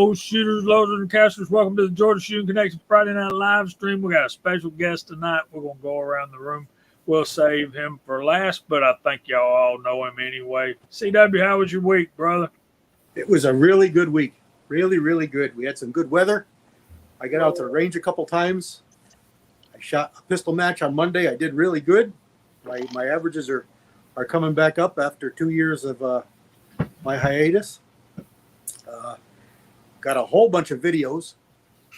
host, shooters, loaders, and casters. Welcome to the Georgia Shooting Connection Friday Night Live stream. We got a special guest tonight. We're going to go around the room. We'll save him for last, but I think y'all all know him anyway. CW, how was your week, brother? It was a really good week. Really, really good. We had some good weather. I got out to the range a couple times. I shot a pistol match on Monday. I did really good. My averages are coming back up after 2 years of my hiatus. Got a whole bunch of videos.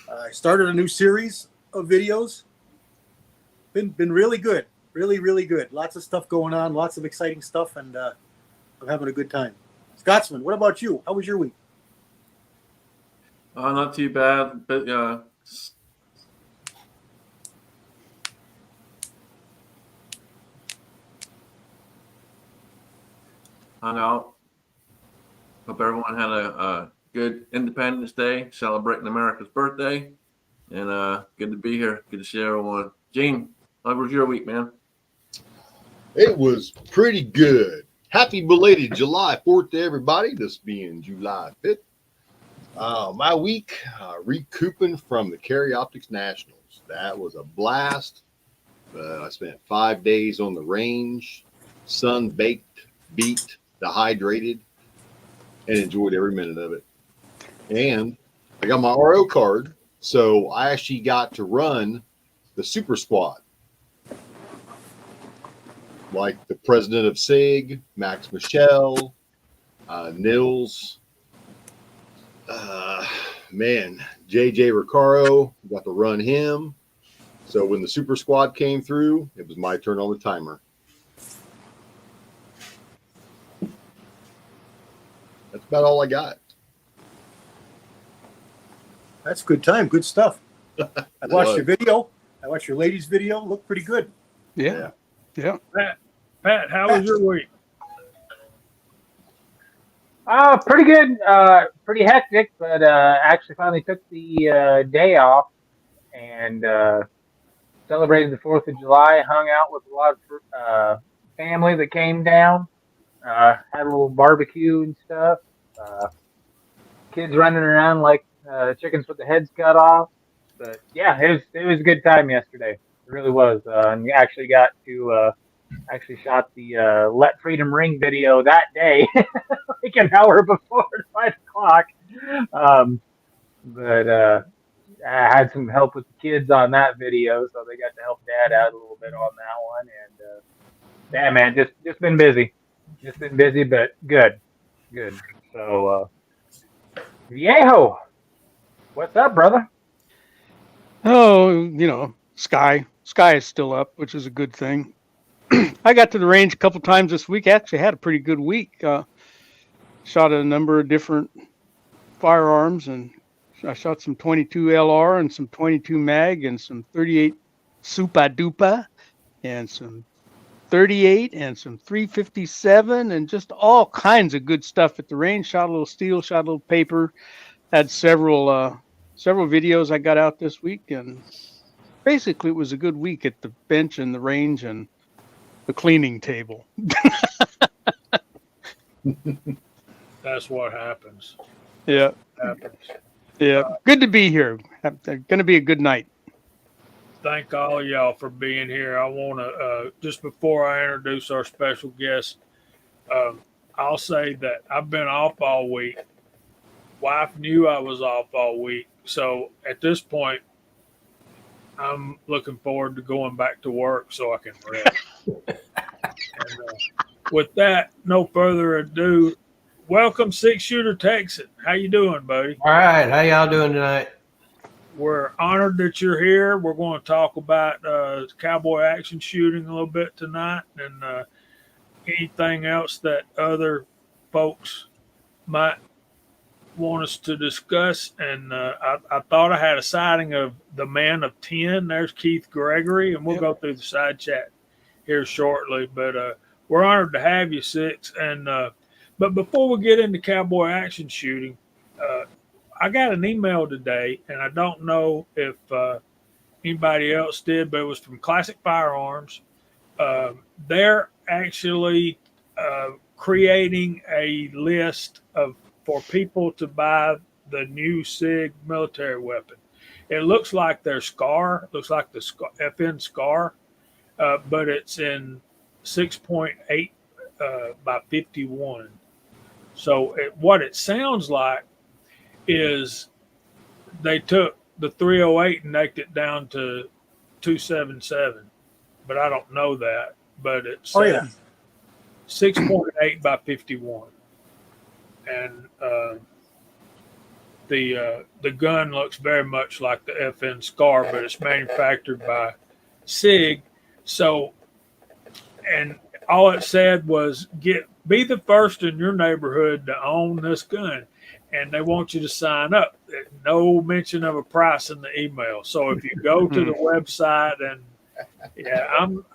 I started a new series of videos. Been really good. Really, really good. Lots of stuff going on. Lots of exciting stuff, and I'm having a good time. Scotsman, what about you? How was your week? Not too bad, but hung out. Hope everyone had a good Independence Day, celebrating America's birthday, and good to be here. Good to see everyone. Gene, how was your week, man? It was pretty good. Happy belated July 4th to everybody, this being July 5th. My week, recouping from the Carry Optics Nationals. That was a blast. I spent 5 days on the range, sun-baked, beat, dehydrated, and enjoyed every minute of it. And I got my RO card, so I actually got to run the Super Squad. Like the president of SIG, Max Michel, Nils, JJ Recaro, got to run him. So when the Super Squad came through, it was my turn on the timer. That's about all I got. That's a good time. Good stuff. I watched your video. I watched your ladies' video. Looked pretty good. Yeah. Pat, how was your week? Pretty good. Pretty hectic, but actually finally took the day off and celebrated the 4th of July. Hung out with a lot of family that came down. Had a little barbecue and stuff. Kids running around like chickens with the heads cut off. But yeah, it was a good time yesterday. It really was. And we actually got to shot the Let Freedom Ring video that day, like an hour before 5 o'clock. But I had some help with the kids on that video, so they got to help Dad out a little bit on that one. And yeah, man, just been busy. Just been busy, but good. So, Viejo, what's up, brother? Oh, Sky is still up, which is a good thing. I got to the range a couple times this week. Actually had a pretty good week. Shot a number of different firearms, and I shot some 22 LR and some 22 mag and some 38 Supa Dupa and some 38 and some 357 and just all kinds of good stuff at the range. Shot a little steel, shot a little paper. Had several videos I got out this week, and basically it was a good week at the bench and the range and the cleaning table. That's what happens. Yeah. Yeah. Good to be here. Going to be a good night. Thank all y'all for being here. I want to, just before I introduce our special guest, I'll say that I've been off all week. Wife knew I was off all week. So at this point, I'm looking forward to going back to work so I can rest. And, with that, no further ado, welcome Six Shooter Texan. How you doing, buddy? All right. How y'all doing tonight? We're honored that you're here. We're going to talk about Cowboy Action Shooting a little bit tonight, and anything else that other folks might want us to discuss. And I thought I had a sighting of the man of 10. There's Keith Gregory, and we'll go through the side chat here shortly. But we're honored to have you, Six. And but before we get into Cowboy Action Shooting, I got an email today, and I don't know if anybody else did, but it was from Classic Firearms. They're actually creating a list for people to buy the new SIG military weapon. It looks like their SCAR, looks like the FN SCAR, but it's in 6.8 by 51. So what it sounds like is they took the 308 and knocked it down to 277, but I don't know that. But it's 6.8 by 51, and the gun looks very much like the FN SCAR, but it's manufactured by SIG. So, and all it said was be the first in your neighborhood to own this gun, and they want you to sign up. No mention of a price in the email. So if you go to the website, and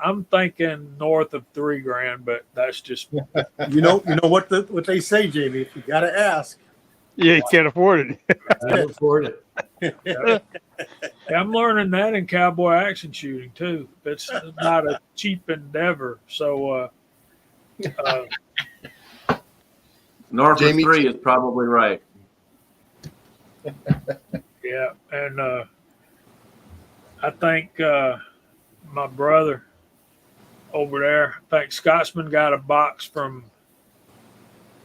I'm thinking north of $3,000, but that's just You know what they say, Jamie. If you got to ask, Yeah, you can't afford it. I can afford it. I'm learning that in cowboy action shooting too. It's not a cheap endeavor. So North of Jamie- 3 is probably right. yeah, and I think my brother over there, I think Scotsman got a box from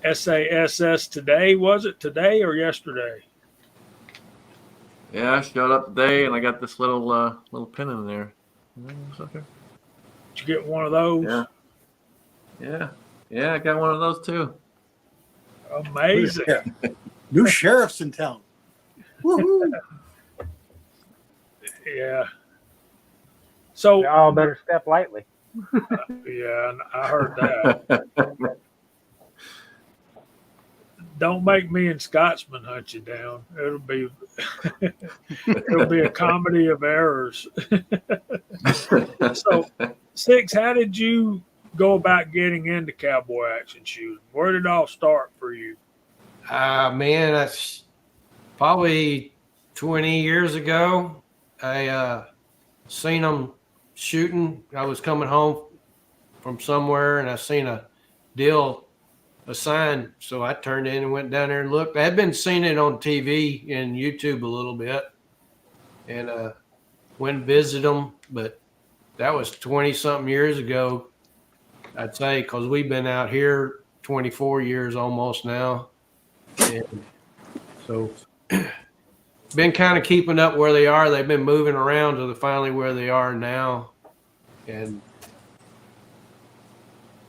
SASS today. Was it today or yesterday? Yeah, I showed up today and I got this little pin in there. Okay. Did you get one of those? Yeah, I got one of those too. Amazing. New sheriff's in town. Woohoo! Yeah. So Y'all better step lightly. yeah, I heard that. Don't make me and Scotsman hunt you down. It'll be a comedy of errors. So, Six, how did you go about getting into cowboy action shooting? Where did it all start for you? Man, that's probably 20 years ago. I seen them shooting. I was coming home from somewhere and I seen a sign, so I turned in and went down there and looked. I had been seeing it on TV and YouTube a little bit, and went and visited them. But that was 20 something years ago, I'd say, because we've been out here 24 years almost now, and so been kind of keeping up where they are. They've been moving around to finally where they are now, and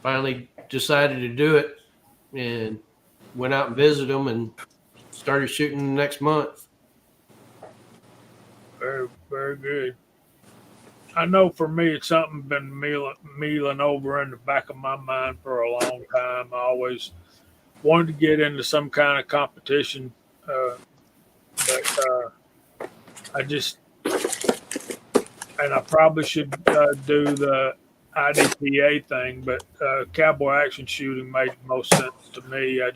finally decided to do it. And went out and visited them and started shooting the next month. Very, very good. I know for me, it's something been mealing over in the back of my mind for a long time. I always wanted to get into some kind of competition, but I just, and I probably should do the IDPA thing, but cowboy action shooting made most sense to me. I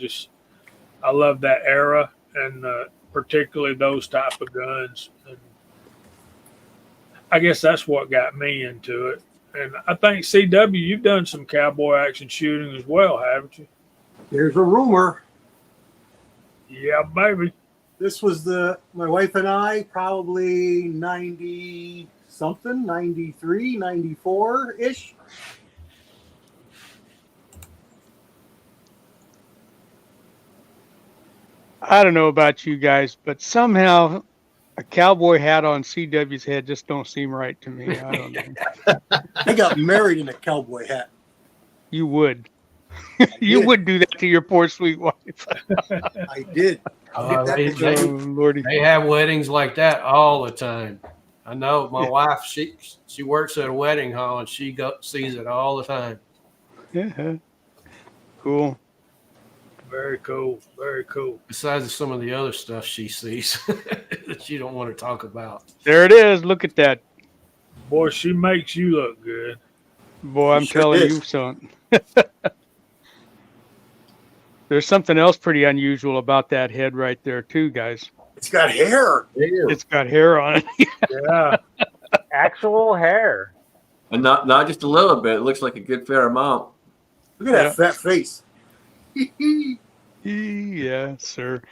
love that era, and particularly those type of guns. And I guess that's what got me into it. And I think CW, you've done some cowboy action shooting as well, haven't you? There's a rumor. Yeah, baby. This was my wife and I, probably 90 something, 93, 94 ish. I don't know about you guys, but somehow a cowboy hat on CW's head just don't seem right to me. I don't know. I got married in a cowboy hat. You would. You did. would do that to your poor sweet wife. I did. They have weddings like that all the time. I know my wife, she works at a wedding hall and she sees it all the time. Yeah. Cool. Very cool. Very cool. Besides some of the other stuff she sees that you don't want to talk about. There it is. Look at that. Boy, she makes you look good. Boy, I'm sure telling is. you something. There's something else pretty unusual about that head right there, too, guys. It's got hair. It's got hair on it. Yeah. Actual hair. And not just a little bit. It looks like a good fair amount. Look at that fat face. Yeah, sir.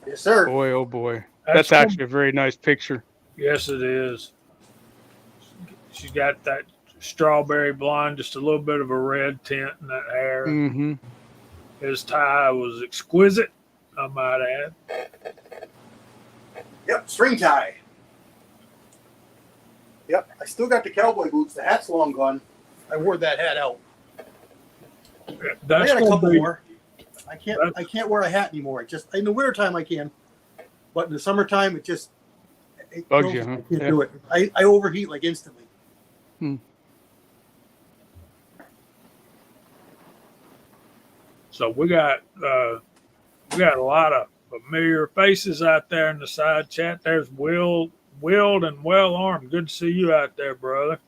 Yes, sir. Boy, oh boy. That's cool. actually a very nice picture. Yes, it is. She's got that strawberry blonde, just a little bit of a red tint in that hair. Mm-hmm. His tie was exquisite, I might add. Yep, string tie. Yep, I still got the cowboy boots. The hat's long gone. I wore that hat out. I That's got a gonna couple be, more. I can't wear a hat anymore. It just in the wintertime I can, but in the summertime it Bugs kills you, me. huh? I can't Yeah. do it. I overheat like instantly. so we got a lot of familiar faces out there in the side chat. There's Willed and Well Armed. Good to see you out there, brother.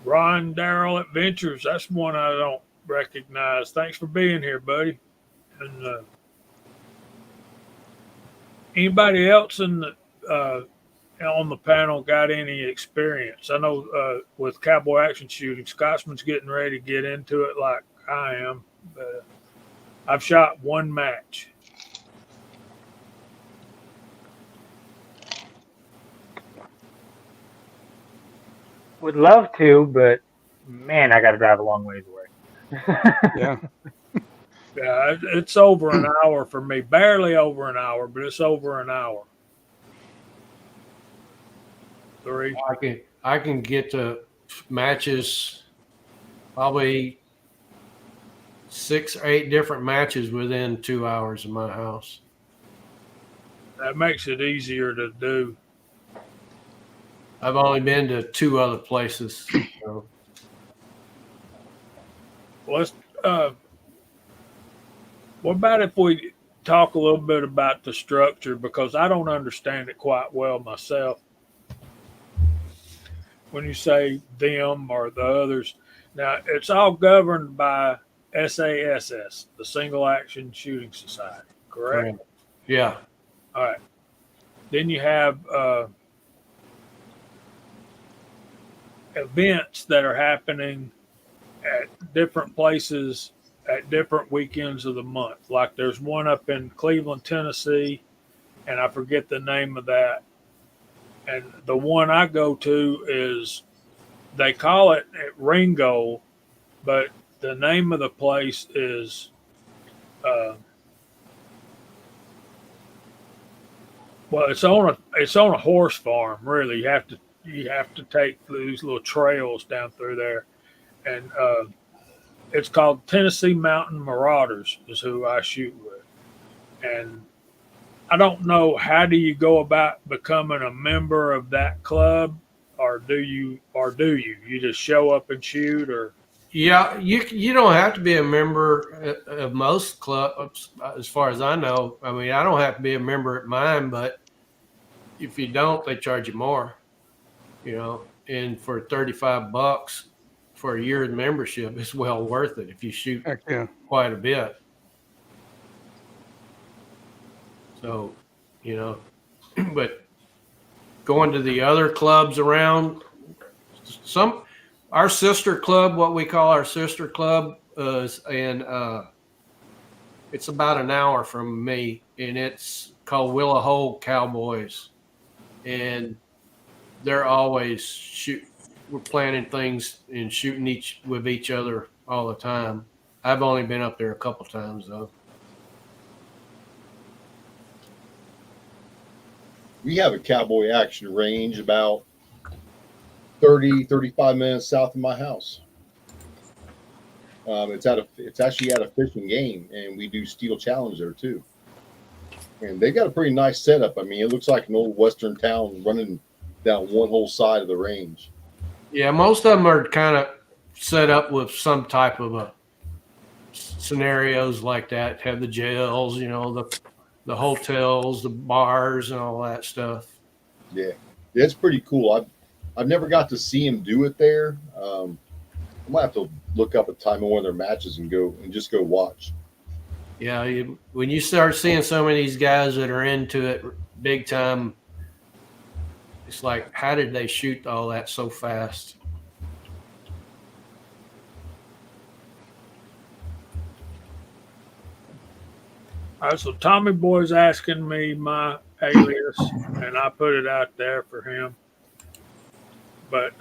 Ron Darrell Adventures. That's one I don't recognize. Thanks for being here, buddy. And anybody else in the on the panel got any experience? I know with Cowboy Action Shooting, Scotsman's getting ready to get into it like I am. I've shot one match. Would love to, but man, I got to drive a long ways away. Yeah. Yeah, it's over an hour for me. Barely over an hour, but it's over an hour. 3. I can get to matches, probably 6 or 8 different matches within 2 hours of my house. That makes it easier to do. I've only been to 2 other places. So. Let's. What about if we talk a little bit about the structure, because I don't understand it quite well myself. When you say them or the others, now it's all governed by SASS, the Single Action Shooting Society, correct? Yeah. All right. Then you have events that are happening at different places at different weekends of the month. Like there's one up in Cleveland, Tennessee, and I forget the name of that. And the one I go to is, they call it at Ringo, but the name of the place is well, it's on a horse farm. Really, you have to take these little trails down through there, and it's called Tennessee Mountain Marauders is who I shoot with. And I don't know, how do you go about becoming a member of that club, or do you just show up and shoot? Or Yeah, you don't have to be a member of most clubs, as far as I know. I mean, I don't have to be a member at mine, but if you don't, they charge you more. And for $35 for a year's membership, it's well worth it if you shoot Heck yeah. quite a bit. So, but going to the other clubs around, our sister club, what we call our sister club, it's about an hour from me, and it's called Willow Hole Cowboys, and they're always we're planning things and shooting with each other all the time. I've only been up there a couple times though. We have a cowboy action range about 35 minutes south of my house. It's actually at a fishing game, and we do steel challenge there too. And they got a pretty nice setup. I mean, it looks like an old western town running down one whole side of the range. Yeah, most of them are kind of set up with some type of a scenarios like that. Have the jails, the hotels, the bars, and all that stuff. Yeah, it's pretty cool. I've never got to see him do it there. I might have to look up a time of one of their matches and just go watch. Yeah, when you start seeing some of these guys that are into it big time, it's like, how did they shoot all that so fast? All right, so Tommy Boy's asking me my alias, and I put it out there for him. But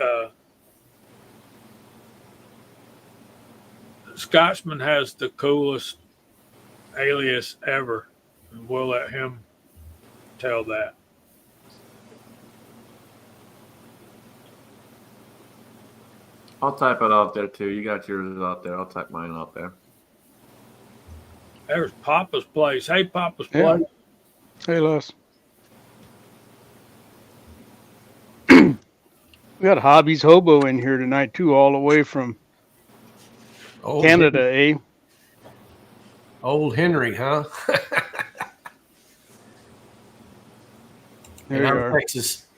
Scotsman has the coolest alias ever, and we'll let him tell that. I'll type it out there too. You got yours out there. I'll type mine out there. There's Papa's Place. Hey, Papa's Yeah. Place. Hey, Les. We got Hobby's Hobo in here tonight too, all the way from Canada, eh? Old Henry, huh? There And you I'm are.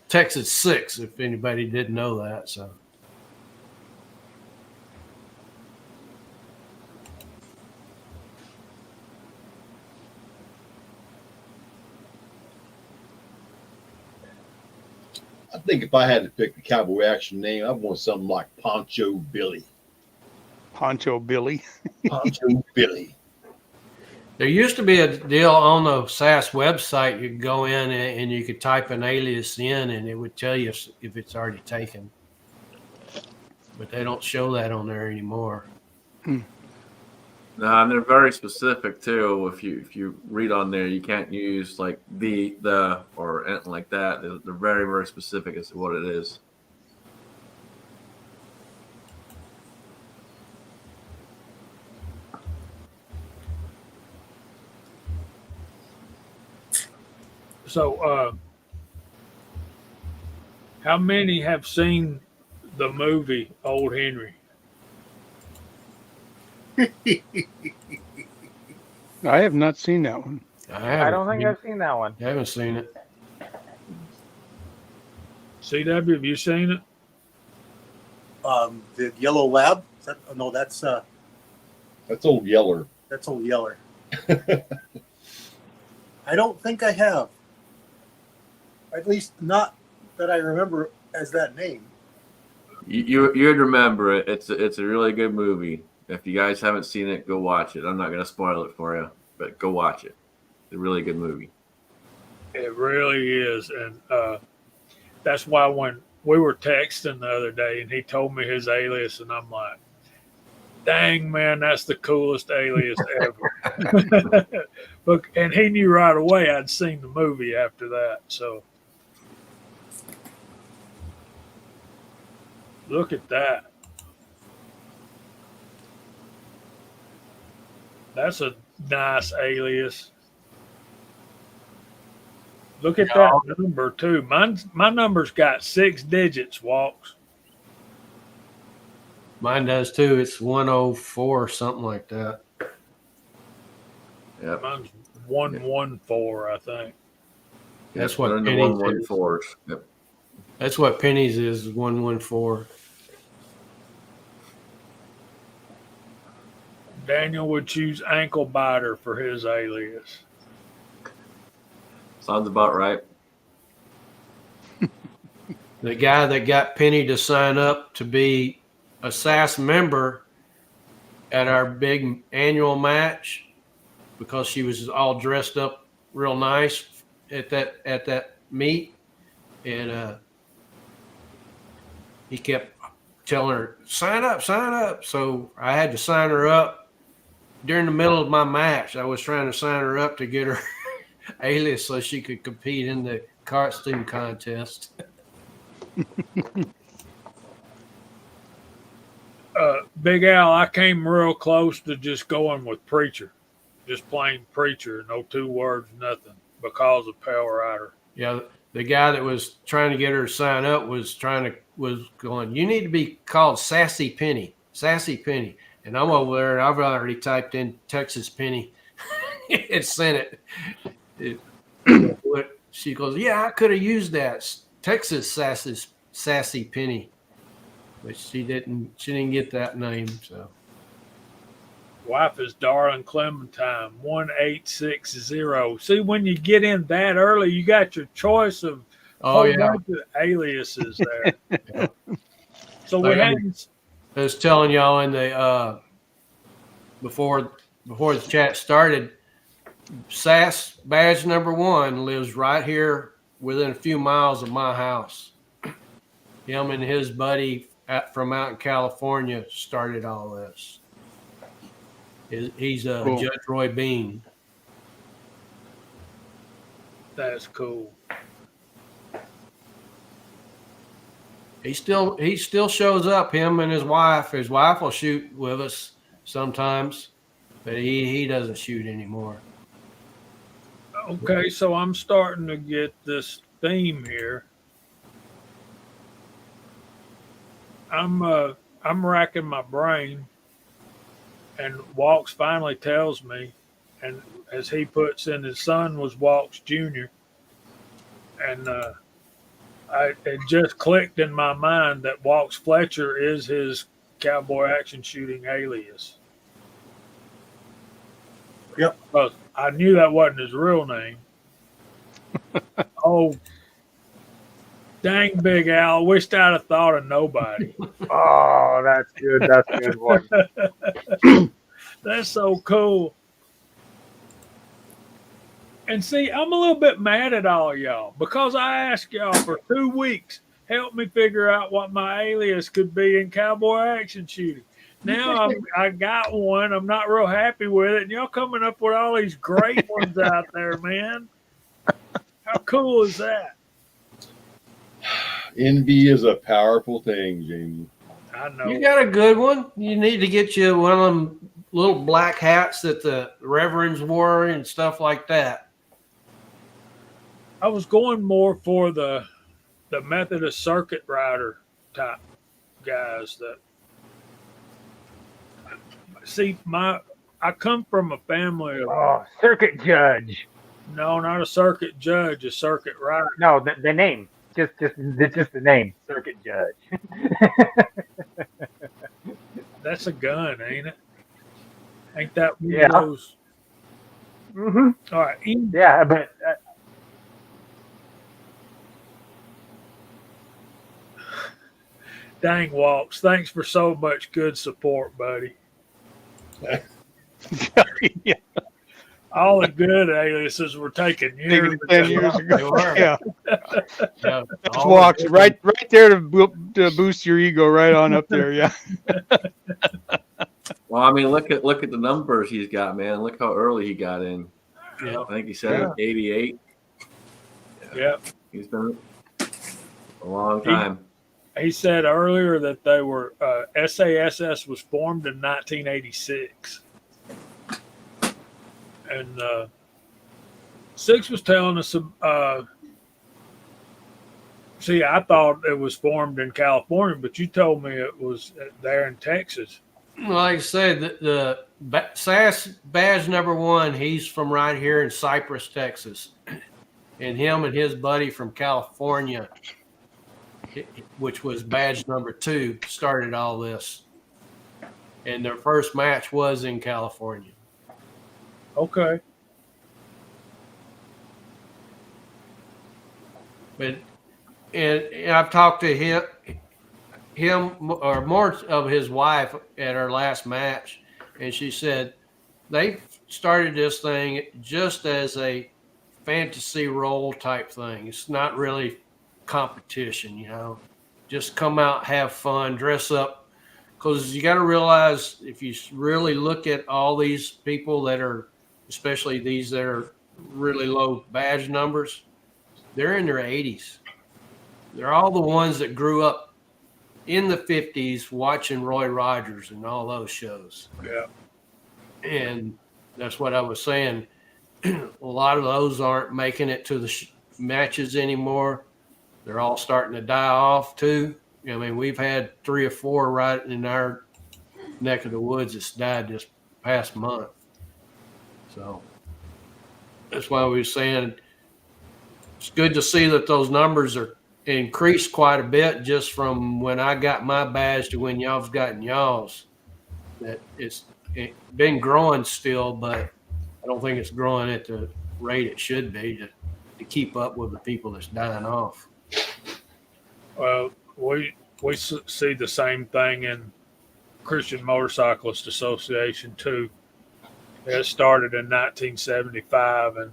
Texas 6, if anybody didn't know that. So I think if I had to pick the Cowboy Action name, I'd want something like Poncho Billy. Poncho Billy. Poncho Billy. there used to be a deal on the SAS website. You could go in and you could type an alias in, and it would tell you if it's already taken. But they don't show that on there anymore. No, and they're very specific too. If you read on there, you can't use like the or anything like that. They're very, very specific as to what it is. So, how many have seen the movie Old Henry? I have not seen that one. I don't think I've seen that one. I haven't seen it. CW, have you seen it? The Yellow Lab. Is that, oh, no, that's Old Yeller. Old Yeller. I don't think I have. At least not that I remember as that name. You'd remember it. It's a really good movie. If you guys haven't seen it, go watch it. I'm not going to spoil it for you, but go watch it. It's a really good movie. It really is, and that's why when we were texting the other day, and he told me his alias, and I'm like, "Dang man, that's the coolest alias ever." But and he knew right away I'd seen the movie after that. So look at that. That's a nice alias. Look at that number too. My number's got 6 digits, Walks. Mine does too. It's 104 or something like that. Yeah, Mine's 114, I think. That's what they're in the Penny's is. 114s. Yep. That's what Penny's is 114. Daniel would choose Ankle Biter for his alias. Sounds about right. The guy that got Penny to sign up to be a SAS member at our big annual match because she was all dressed up real nice at that meet, and he kept telling her, sign up. So I had to sign her up during the middle of my match. I was trying to sign her up to get her alias so she could compete in the costume contest. Big Al, I came real close to just going with Preacher. Just plain Preacher, no 2 words, nothing, because of Pale Rider. Yeah, the guy that was trying to get her to sign up was going, you need to be called Sassy Penny. And I'm over there, and I've already typed in Texas Penny and sent it. She goes, yeah, I could have used that Texas Sassy Penny, but she didn't get that name. So Wife is Darling Clementine, 1860. See, when you get in that early, you got your choice of aliases there. Yeah. So we had. I was telling y'all in the before the chat started, SAS badge number 1 lives right here within a few miles of my house. Him and his buddy from out in California started all this. He's Cool. Judge Roy Bean. That's cool. He still shows up. Him and his wife. His wife will shoot with us sometimes, but he doesn't shoot anymore. Okay, so I'm starting to get this theme here. I'm racking my brain, and Walks finally tells me, and as he puts in, his son was Walks Jr. And it just clicked in my mind that Walks Fletcher is his Cowboy Action Shooting alias. Yep. But I knew that wasn't his real name. Oh, dang, Big Al! Wished I'd have thought of nobody. Oh, that's good. That's a good one. That's so cool. And see, I'm a little bit mad at all y'all because I asked y'all for 2 weeks, help me figure out what my alias could be in Cowboy Action Shooting. Now I got one. I'm not real happy with it. And y'all coming up with all these great ones out there, man. How cool is that? Envy is a powerful thing, Jamie. I know. You got a good one. You need to get you one of them little black hats that the reverends wore and stuff like that. I was going more for the Methodist circuit rider type guys that see I come from a family of Oh, circuit judge. no, not a circuit judge, a circuit rider. No, the name. Just the name. Circuit judge. That's a gun, ain't it? Ain't that one Yeah. of those? hmm All right. Yeah, but Dang, Walks. Thanks for so much good support, buddy. Yeah. All the good aliases were taken years Taken 10 ago. years ago. They were. Yeah. Yeah, Just all Walks the- right there to boost your ego right on up there. Yeah. Well, I mean, look at the numbers he's got, man. Look how early he got in. Yeah. I think he said 88. Yep. He's been a long time. He said earlier that they were SASS was formed in 1986, and Six was telling us. See, I thought it was formed in California, but you told me it was there in Texas. Like I said, the SAS badge number 1, he's from right here in Cypress, Texas. And him and his buddy from California, which was badge number 2, started all this. And their first match was in California. Okay. But and I've talked to him or more of his wife at our last match, and she said they started this thing just as a fantasy role type thing. It's not really competition, you know. Just come out, have fun, dress up, because you got to realize if you really look at all these people that are, especially these that are really low badge numbers, they're in their 80s. They're all the ones that grew up in the 50s watching Roy Rogers and all those shows. Yeah. And that's what I was saying. A lot of those aren't making it to the matches anymore. They're all starting to die off too. I mean, we've had 3 or 4 right in our neck of the woods that's died this past month. So that's why we were saying it's good to see that those numbers are increased quite a bit just from when I got my badge to when y'all've gotten y'all's. That it's been growing still, but I don't think it's growing at the rate it should be to keep up with the people that's dying off. Well, we see the same thing in Christian Motorcyclist Association too. It started in 1975, and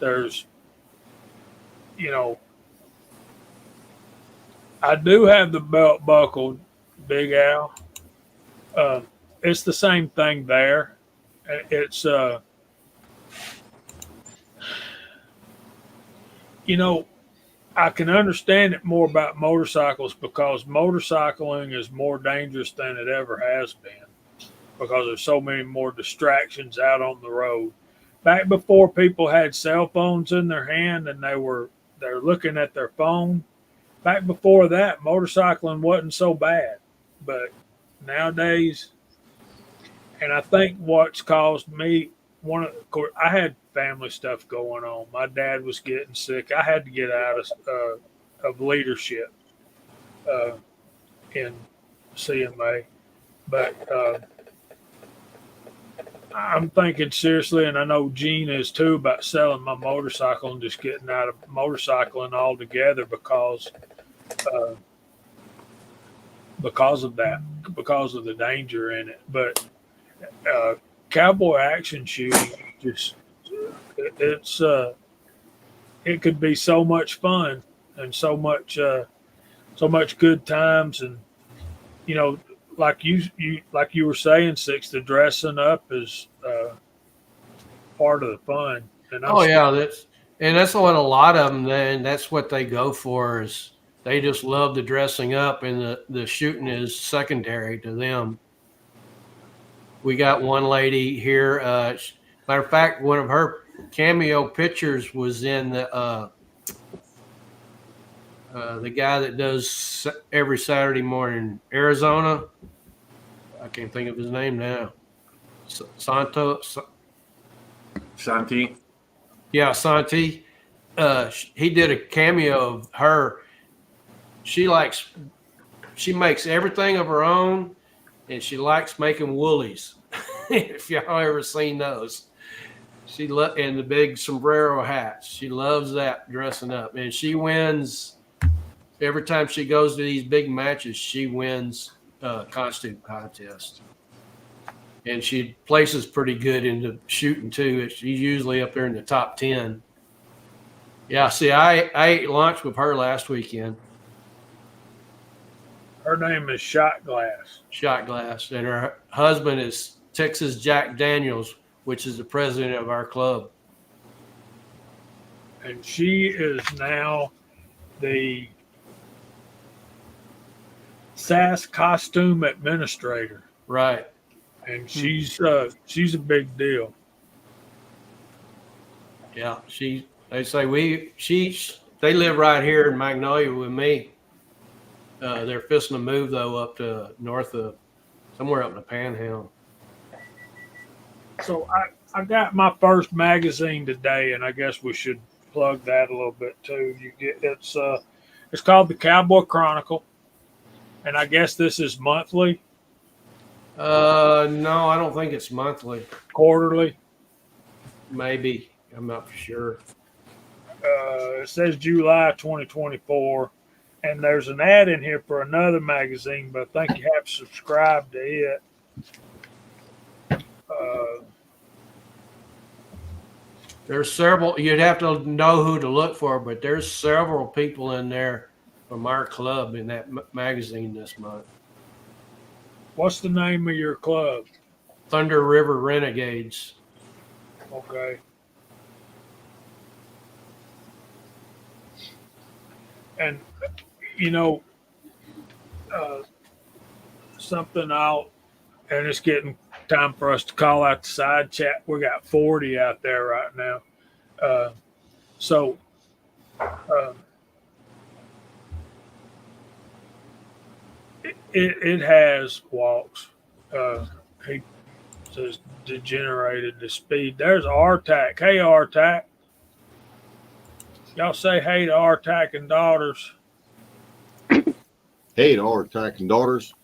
there's, you know, I do have the belt buckled Big Al. It's the same thing there. It's you know, I can understand it more about motorcycles because motorcycling is more dangerous than it ever has been because there's so many more distractions out on the road. Back before people had cell phones in their hand and they're looking at their phone. Back before that, motorcycling wasn't so bad, but nowadays, and I think what's caused me of course, I had family stuff going on. My dad was getting sick. I had to get out of leadership in CMA, but I'm thinking seriously, and I know Gene is too, about selling my motorcycle and just getting out of motorcycling altogether because of that, because of the danger in it. But Cowboy Action Shooting, it could be so much fun and so much good times, and you know, like you were saying, Six, the dressing up is part of the fun. And that's what a lot of them. Then that's what they go for, is they just love the dressing up, and the shooting is secondary to them. We got one lady here. Matter of fact, one of her cameo pictures was in the guy that does every Saturday morning, Arizona. I can't think of his name now. Santi. Yeah, Santi. He did a cameo of her. She makes everything of her own, and she likes making woolies. If y'all ever seen those, and the big sombrero hats. She loves that dressing up, and she wins every time she goes to these big matches. She wins costume contest, and she places pretty good into shooting too. She's usually up there in the top 10. Yeah, see, I ate lunch with her last weekend. Her name is Shot Glass, and her husband is Texas Jack Daniels, which is the president of our club. And she is now the SAS costume administrator. Right. And she's a big deal. Yeah, they live right here in Magnolia with me. They're fixing to move though up to north of somewhere up in the Panhandle. So I got my first magazine today, and I guess we should plug that a little bit too. It's called the Cowboy Chronicle, and I guess this is monthly. No, I don't think it's monthly. Quarterly, maybe. I'm not for sure. It says July 2024, and there's an ad in here for another magazine, but I think you have to subscribe to it. There's several. You'd have to know who to look for, but there's several people in there from our club in that magazine this month. What's the name of your club? Thunder River Renegades. Okay. And something and it's getting time for us to call out the side chat. We got 40 out there right now. It has walks. He says degenerated to speed. There's RTAC. Hey, RTAC. Y'all say hey to RTAC and daughters. Hey to RTAC and daughters.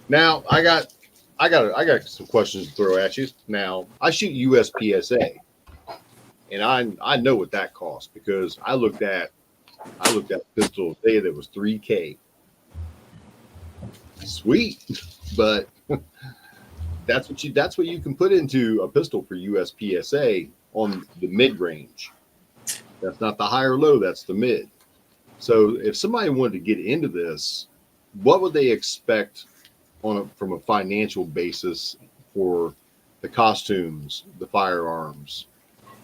Now I got some questions to throw at you. Now I shoot USPSA, and I know what that costs because I looked at a pistol today that was $3,000. Sweet, but That's what you can put into a pistol for USPSA on the mid range. That's not the high or low, that's the mid. So if somebody wanted to get into this, what would they expect from a financial basis for the costumes, the firearms,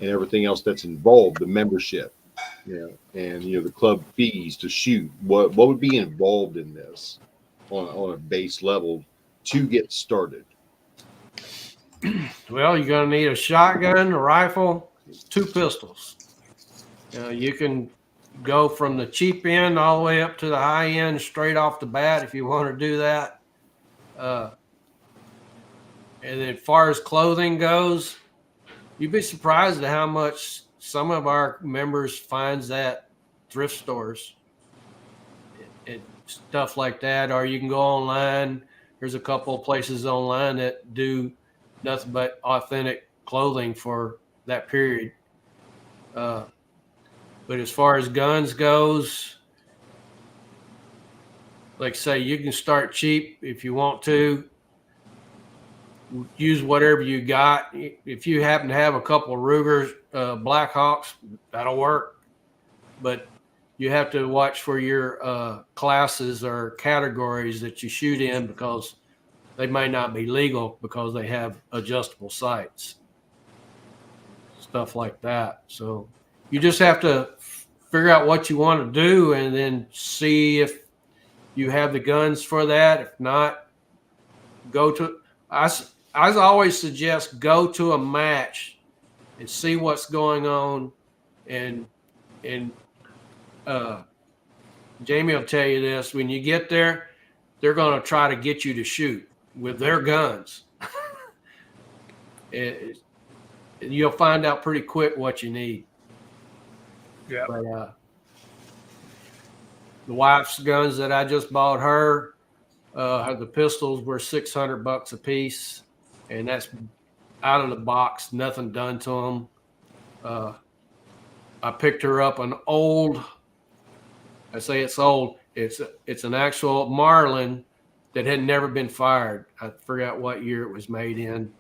and everything else that's involved, the membership, and the club fees to shoot? What would be involved in this on a base level to get started? Well, you're going to need a shotgun, a rifle, 2 pistols. You can go from the cheap end all the way up to the high end straight off the bat if you want to do that. And then as far as clothing goes, you'd be surprised at how much some of our members finds at thrift stores and stuff like that. Or you can go online. There's a couple of places online that do nothing but authentic clothing for that period. But as far as guns goes, like say, you can start cheap if you want to. Use whatever you got. If you happen to have a couple of Rugers, Blackhawks, that'll work. But you have to watch for your classes or categories that you shoot in, because they might not be legal because they have adjustable sights, stuff like that. So you just have to figure out what you want to do and then see if you have the guns for that. If not, I always suggest go to a match and see what's going on. And Jamie will tell you this: when you get there, they're going to try to get you to shoot with their guns. You'll find out pretty quick what you need. Yeah. But, the wife's guns that I just bought her, the pistols were $600 a piece, and that's out of the box, nothing done to them. I picked her up an old. I say it's old. It's an actual Marlin that had never been fired. I forgot what year it was made in.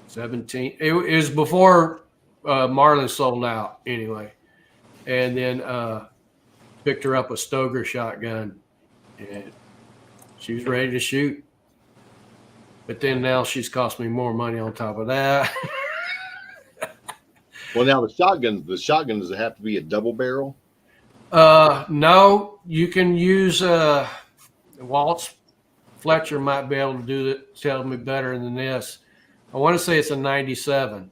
17. It was before Marlin sold out anyway. And then picked her up a Stoger shotgun, and she was ready to shoot. But then now she's cost me more money on top of that. Well, now the shotguns, does it have to be a double barrel? No, you can use Waltz. Fletcher might be able to do it, tell me better than this. I want to say it's a 97.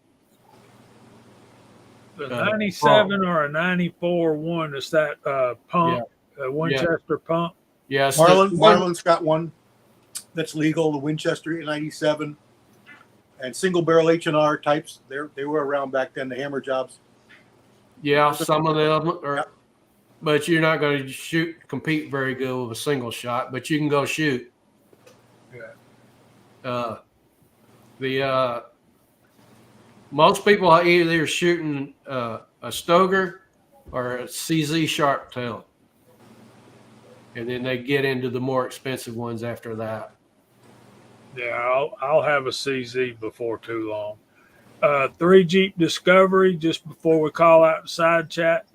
The 97 or a 94 one is that pump, Winchester pump. Yes, Marlin's got one that's legal, the Winchester 97, and single barrel H&R types. They were around back then, the hammer jobs. Yeah, some of them are, but you're not going to compete very good with a single shot, but you can go shoot. Yeah. Most people are either shooting a Stoger or a CZ sharp tail, and then they get into the more expensive ones after that. Yeah, I'll have a CZ before too long. 3 Jeep Discovery, just before we call out the side chat.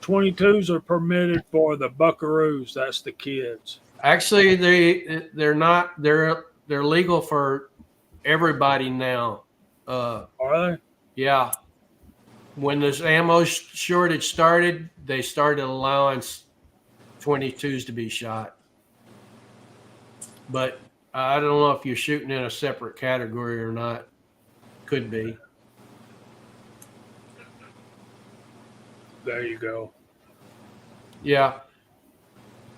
22s are permitted for the Buckaroos. That's the kids. Actually, they're not. They're legal for everybody now. Are they? Yeah. When this ammo shortage started, they started allowing 22s to be shot. But I don't know if you're shooting in a separate category or not. Could be. There you go. Yeah.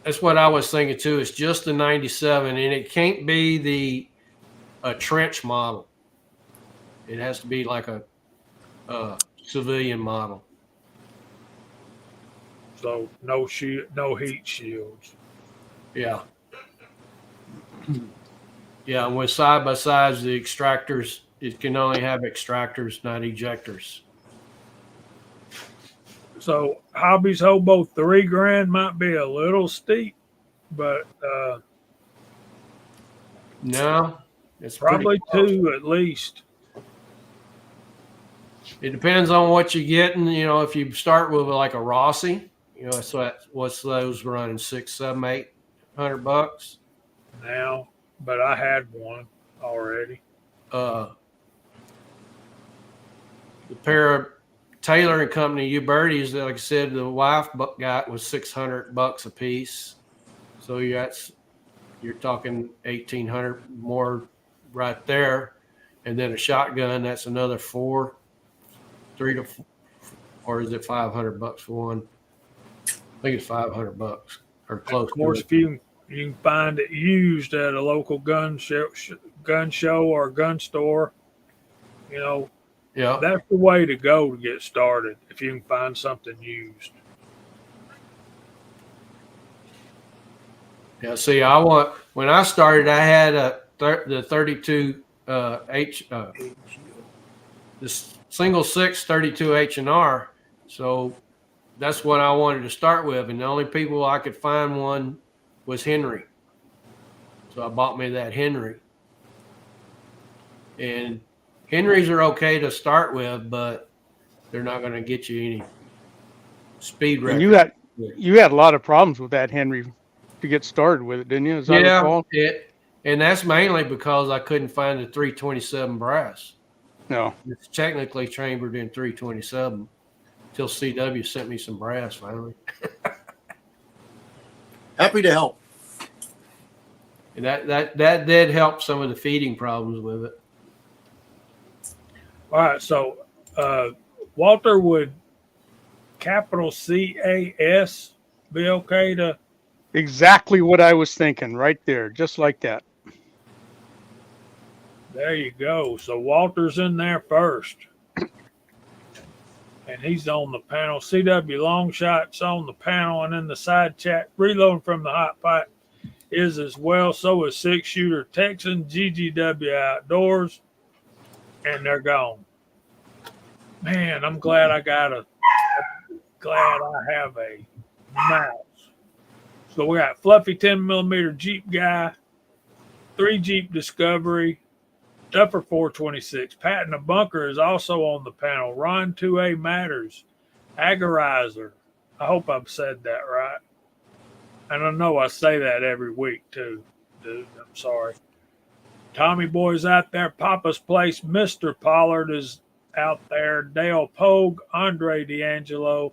That's what I was thinking too. It's just the 97, and it can't be a trench model. It has to be like a civilian model. So no heat shields. Yeah. Yeah, and with side by sides, the extractors, it can only have extractors, not ejectors. So Hobby's Hobo $3,000 might be a little steep, but No, it's pretty Probably close. 2 at least. It depends on what you're getting. You know, if you start with like a Rossi, you know, so what's those running $600, $700, $800. Now, but I had one already. The pair of Taylor and Company Ubertis, like I said, the wife got was $600 a piece. So you're talking 1,800 more right there, and then a shotgun that's another $3 to 4, or is it $500 for one? I think it's $500 or close Of course, to if you can find it used at a local gun show or gun store, you know, it. Yeah. that's the way to go to get started. If you can find something used. Yeah, see, when I started, I had the 32 this single 6 32 H&R. So that's what I wanted to start with, and the only people I could find one was Henry. So I bought me that Henry. And Henrys are okay to start with, but they're not going to get you any speed record. And you had a lot of problems with that Henry to get started with it, didn't you? As I recall. And that's mainly because I couldn't find the 327 brass. No. It's technically chambered in 327 until CW sent me some brass finally. Happy to help. And that did help some of the feeding problems with it. All right, so Walter, would capital CAS be okay to? Exactly what I was thinking right there, just like that. There you go. So Walter's in there first. And he's on the panel. CW Longshot's on the panel, and in the side chat, reloading from the hot pot is as well. So is Six Shooter Texan, GGW Outdoors, and they're gone. Man, I'm glad I have a mouse. So we got Fluffy 10mm Jeep Guy, 3 Jeep Discovery, Duffer 426. Pat in the Bunker is also on the panel. Ron 2A Matters, Agorizer. I hope I've said that right. And I know I say that every week too, dude. I'm sorry. Tommy Boy's out there. Papa's Place. Mr. Pollard is out there. Dale Pogue, Andre D'Angelo,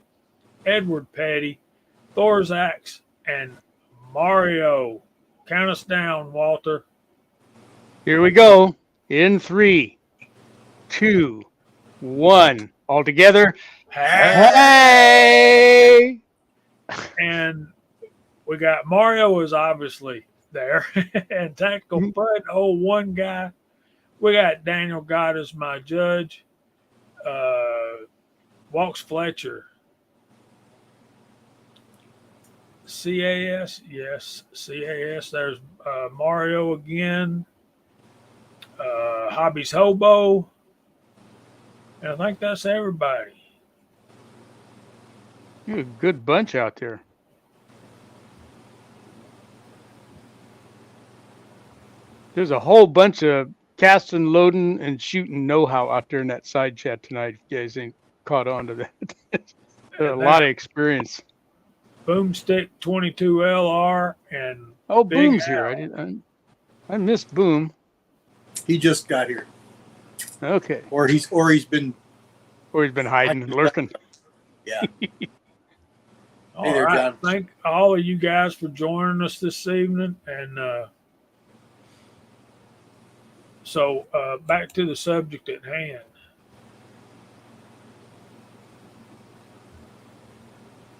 Edward Petty, Thor's Axe, and Mario. Count us down, Walter. Here we go. In 3, 2, 1. All together. Hey! And we got Mario is obviously there. And Tactical Bud, one guy. We got Daniel God as my judge. Walks Fletcher. CAS, yes, CAS. There's Mario again. Hobbies Hobo. And I think that's everybody. You're a good bunch out there. There's a whole bunch of casting, loading, and shooting know-how out there in that side chat tonight. If you guys ain't caught on to that. A lot of experience. Boomstick 22LR and Boom's here. I missed Boom. He just got here. Okay. Or he's been hiding and lurking. Yeah. All Hey there, right. John. Thank all of you guys for joining us this evening. And so back to the subject at hand.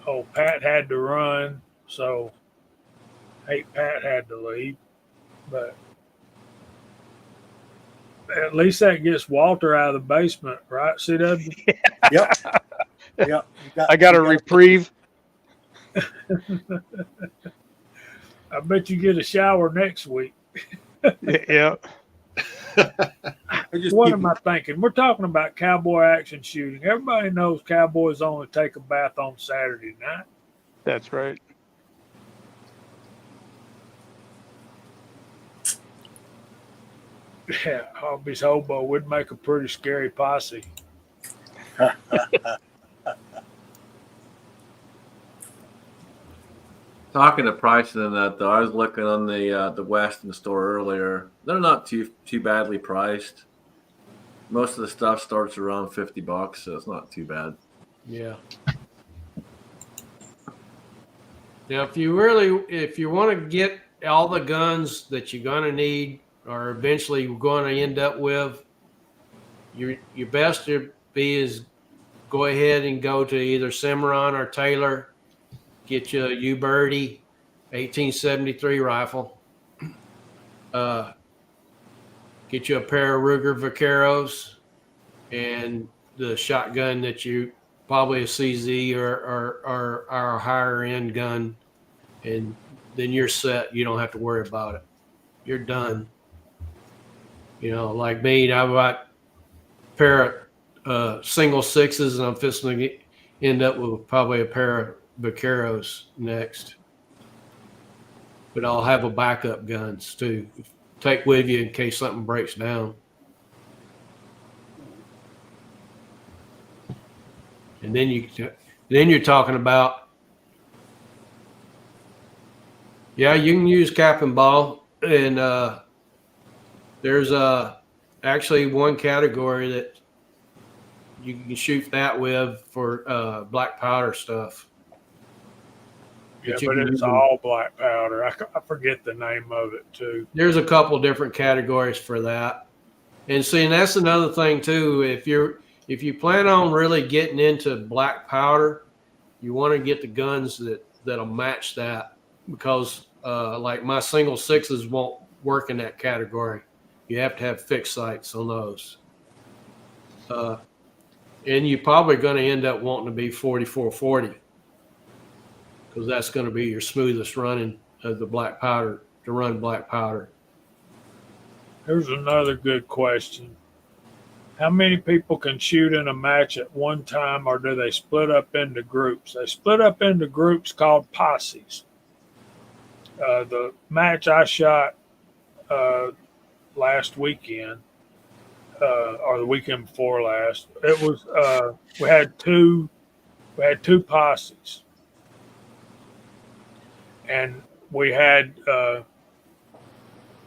Oh, Pat had to run, so Pat had to leave. But at least that gets Walter out of the basement, right, CW? Yep. Yep. I got a reprieve. I bet you get a shower next week. Yeah. What am I thinking? We're talking about Cowboy Action Shooting. Everybody knows cowboys only take a bath on Saturday night. That's right. Yeah, Hobby's hobo would make a pretty scary posse. Talking to pricing and that though, I was looking on the Weston store earlier. They're not too badly priced. Most of the stuff starts around $50, so it's not too bad. Yeah. Now, if you want to get all the guns that you're going to need or eventually going to end up with, your best to be is go ahead and go to either Cimarron or Taylor, get you a U-Birdie 1873 rifle, get you a pair of Ruger Vaqueros, and the shotgun that you probably a CZ or a higher end gun, and then you're set. You don't have to worry about it. You're done. You know, like me, I bought a pair of single sixes, and I'm fixing to end up with probably a pair of Vaqueros next. But I'll have a backup guns too. Take with you in case something breaks down. And then you're talking about, yeah, you can use cap and ball, and there's actually one category that you can shoot that with for black powder stuff. Yeah, But you but can it's use them. all black powder. I forget the name of it too. There's a couple different categories for that. And see, and that's another thing too. If you plan on really getting into black powder, you want to get the guns that'll match that, because like my single sixes won't work in that category. You have to have fixed sights on those. And you're probably going to end up wanting to be 4440, because that's going to be your smoothest running of the black powder to run black powder. Here's another good question. How many people can shoot in a match at one time, or do they split up into groups? They split up into groups called posses. The match I shot last weekend, or the weekend before last, it was we had two posses, and we had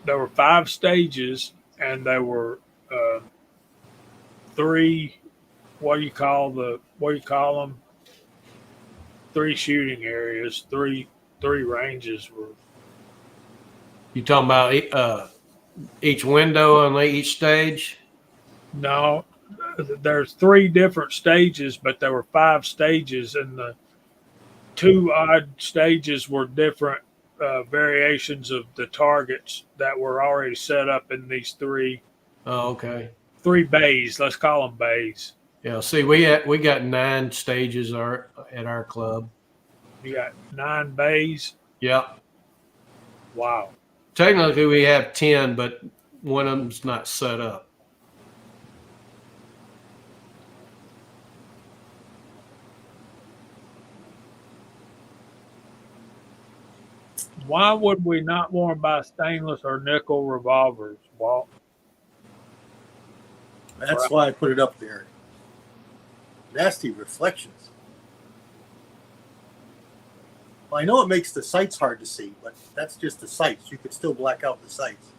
there were 5 stages, and there were three. What do you call them? 3 shooting areas. Three ranges were. You talking about each window on each stage? No, there's 3 different stages, but there were 5 stages, and the 2 odd stages were different variations of the targets that were already set up in these 3 Oh, okay. 3 bays. Let's call them bays. Yeah. See, we got 9 stages at our club. You got 9 bays. Yeah. Wow. Technically, we have 10, but one of them's not set up. Why would we not want to buy stainless or nickel revolvers, Walt? That's why I put it up there. Nasty reflections. Well, I know it makes the sights hard to see, but that's just the sights. You could still black out the sights.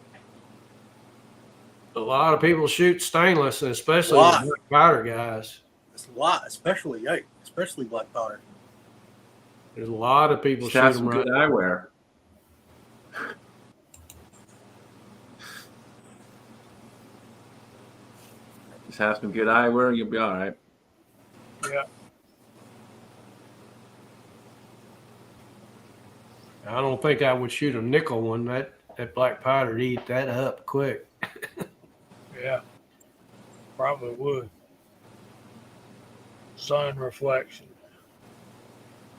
A lot of people shoot stainless, and especially Why? the black powder guys. It's a lot, especially black powder. There's a lot of people Just have shooting some right good eyewear. Just have some good eyewear, you'll be all right. Yeah. I don't think I would shoot a nickel one. That black powder would eat that up quick. Yeah. Probably would. Sun reflection.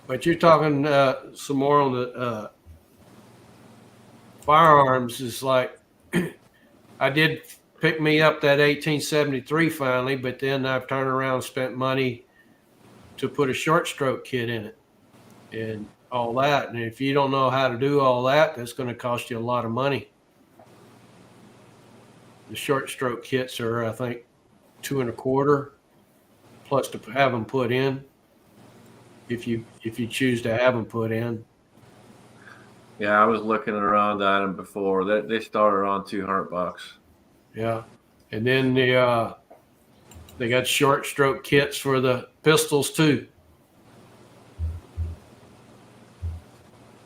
But you're talking some more on the firearms. Is like I did pick me up that 1873 finally, but then I've turned around and spent money to put a short stroke kit in it and all that. And if you don't know how to do all that, that's going to cost you a lot of money. The short stroke kits are, I think, $2.25 plus to have them put in. If you choose to have them put in. Yeah, I was looking around at them before. They started around $200. Yeah, and then they got short stroke kits for the pistols too.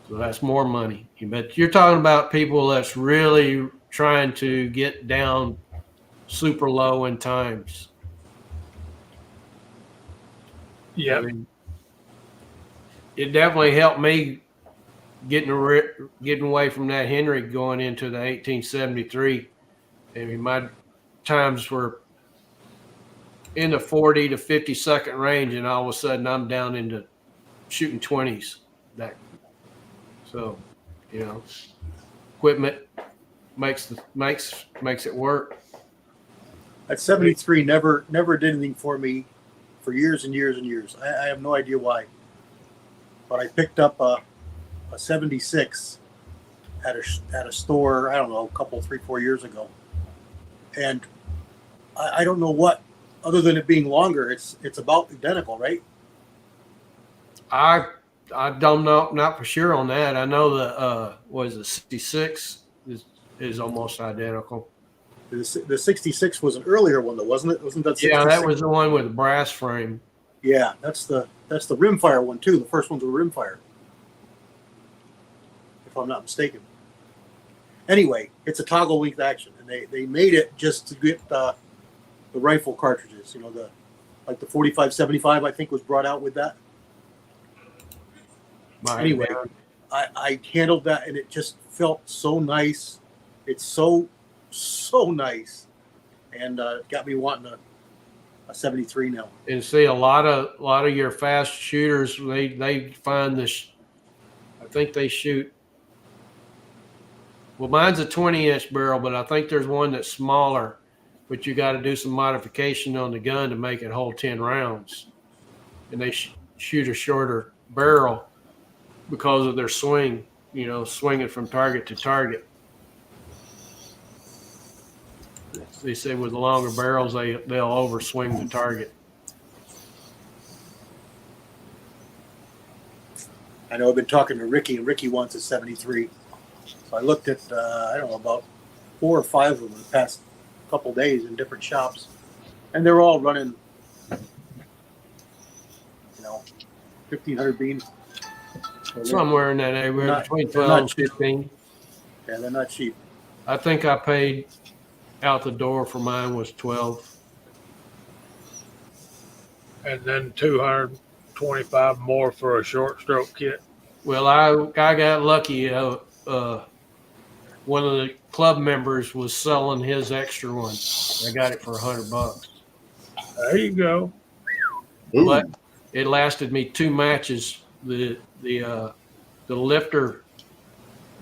So that's more money. But you're talking about people that's really trying to get down super low in times. Yeah. I mean, it definitely helped me getting away from that Henry going into the 1873. I mean, my times were in the 40 to 50 second range, and all of a sudden I'm down into shooting 20s. So, equipment makes it work. That 73 never did anything for me for years and years and years. I have no idea why. But I picked up a 76 at a store, I don't know, a couple, 3-4 years ago. And I don't know what, other than it being longer, it's about identical, right? I don't know, not for sure on that. I know the 66 is almost identical. The 66 was an earlier one, though, wasn't it? Wasn't that 66? Yeah, that was the one with the brass frame. Yeah, that's the rimfire one too. The first one's a rimfire, if I'm not mistaken. Anyway, it's a toggle length action, and they made it just to get the rifle cartridges. Like the 45-75, I think, was brought out with that. Anyway, I handled that, and it just felt so nice. It's so nice, and got me wanting a 73 now. And see, a lot of your fast shooters, they find this. I think they shoot. Well, mine's a 20-inch barrel, but I think there's one that's smaller. But you got to do some modification on the gun to make it hold 10 rounds, and they shoot a shorter barrel because of their swing. Swinging from target to target. They say with the longer barrels, they'll overswing the target. I know I've been talking to Ricky, and Ricky wants a 73. So I looked at, I don't know, about 4 or 5 of them in the past couple days in different shops. And they're all running, 1,500 beans. So Somewhere in that neighborhood, between 12 and 15. Yeah, they're not cheap. I think I paid out the door for mine was 12. And then 225 more for a short stroke kit. Well, I got lucky. One of the club members was selling his extra one. I got it for $100. There you go. Ooh. But it lasted me 2 matches. The lifter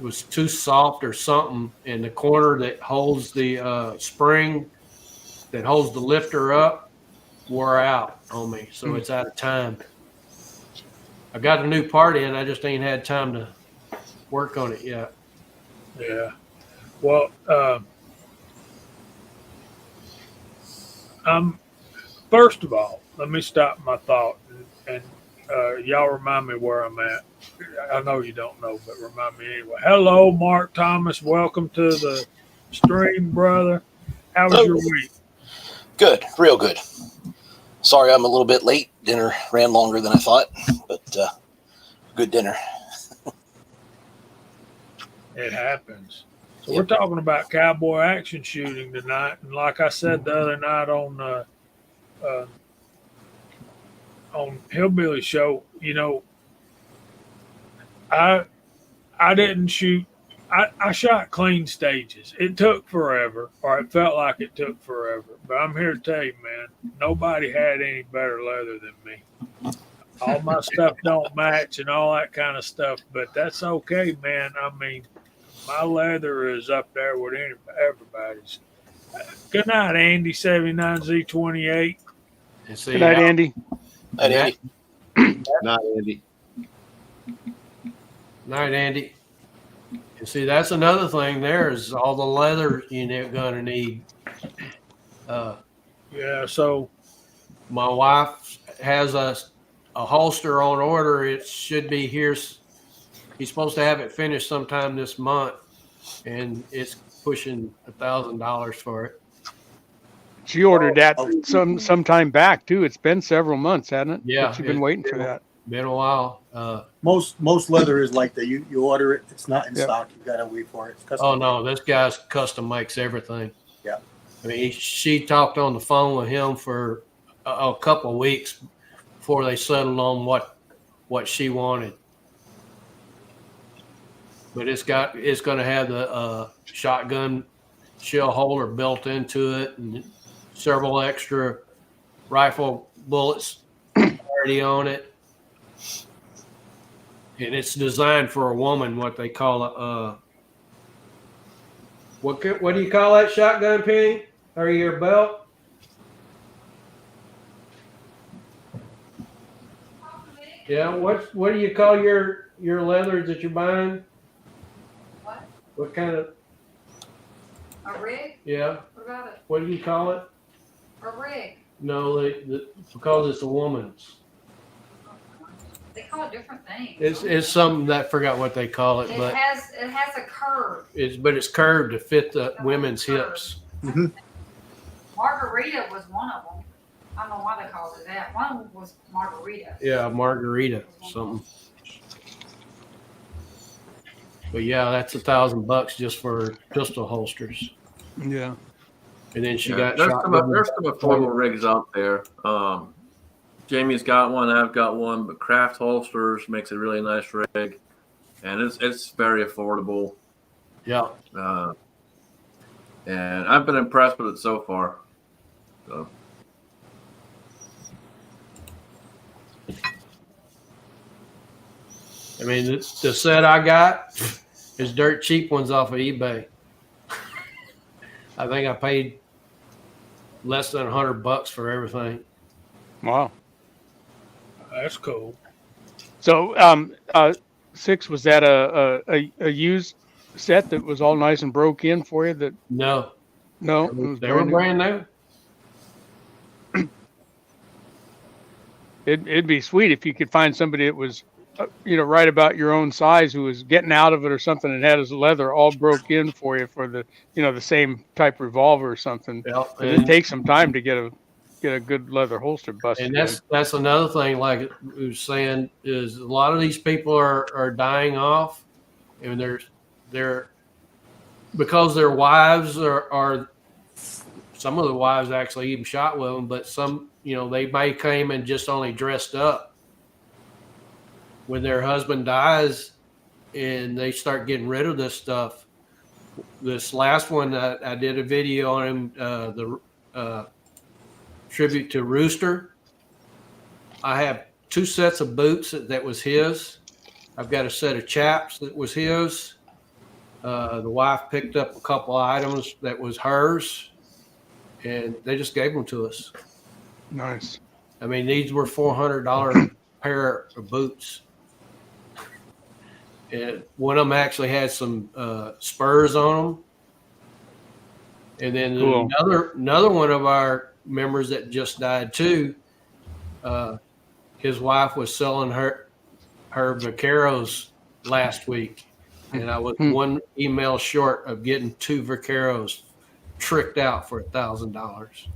was too soft or something, and the corner that holds the spring that holds the lifter up wore out on me, so it's out of time. I got a new part in, I just ain't had time to work on it yet. Yeah. Well, first of all, let me stop my thought and y'all remind me where I'm at. I know you don't know, but remind me anyway. Hello, Mark Thomas. Welcome to the stream, brother. How was your week? Good, real good. Sorry I'm a little bit late. Dinner ran longer than I thought, but good dinner. It happens. So we're talking about cowboy action shooting tonight, and like I said the other night on Hillbilly Show, I didn't shoot. I shot clean stages. It took forever, or it felt like it took forever. But I'm here to tell you, man, nobody had any better leather than me. All my stuff don't match and all that kind of stuff, but that's okay, man. I mean, my leather is up there with everybody's. Good night, Andy, 79Z28. Good night, Andy. Night, Andy. Not Andy. Night, Andy. You see, that's another thing. There is all the leather you're gonna need. Yeah. So My wife has a holster on order. It should be here. He's supposed to have it finished sometime this month, and it's pushing $1,000 for it. She ordered that some time back too. It's been several months, hasn't it? Yeah, That you've been waiting for that. Been a while. Most leather is like that. You order it, it's not in Yep. stock. You gotta wait for it. It's custom. Oh no, this guy's custom makes everything. Yeah. I mean, she talked on the phone with him for a couple of weeks before they settled on what she wanted. But it's going to have the shotgun shell holder built into it and several extra rifle bullets already on it. And it's designed for a woman, what they call a what do you call that shotgun, Penny? Or your belt? Yeah, what do you call your leathers that you're buying? What? What kind of? A rig? Yeah. What about it? What do you call it? A rig. No, because it's a woman's. They call it different things. It's something that I forgot what they call it, but it has a curve. it's curved to fit the women's hips. Mhm. Margarita was one of them. I don't know why they called it that. One was margarita. Yeah, margarita something. But yeah, that's $1,000 just for pistol holsters. Yeah. And then she Yeah, got there's shotgun. some affordable rigs out there. Jamie's got one, I've got one, but Craft Holsters makes a really nice rig, and it's very affordable. Yeah. And I've been impressed with it so far. So. I mean, the set I got is dirt cheap ones off of eBay. I think I paid less than $100 for everything. Wow. that's cool. So, Six, was that a used set that was all nice and broke in for you? That No, no, it was they were brand new. It'd be sweet if you could find somebody that was, right about your own size who was getting out of it or something and had his leather all broke in for you for the, the same type revolver or something. Yeah, 'Cause it takes some time to get a good leather holster busted. and that's another thing. Like we was saying, is a lot of these people are dying off, and they're because their wives are some of the wives actually even shot with them, but some they may came and just only dressed up. When their husband dies and they start getting rid of this stuff. This last one, I did a video on him, the tribute to Rooster. I have 2 sets of boots that was his. I've got a set of chaps that was his. The wife picked up a couple of items that was hers, and they just gave them to us. Nice. I mean, these were $400 pair of boots. And one of them actually had some spurs on them. And then Cool. another one of our members that just died too, his wife was selling her vaqueros last week. And I was one email short of getting 2 vaqueros tricked out for $1,000.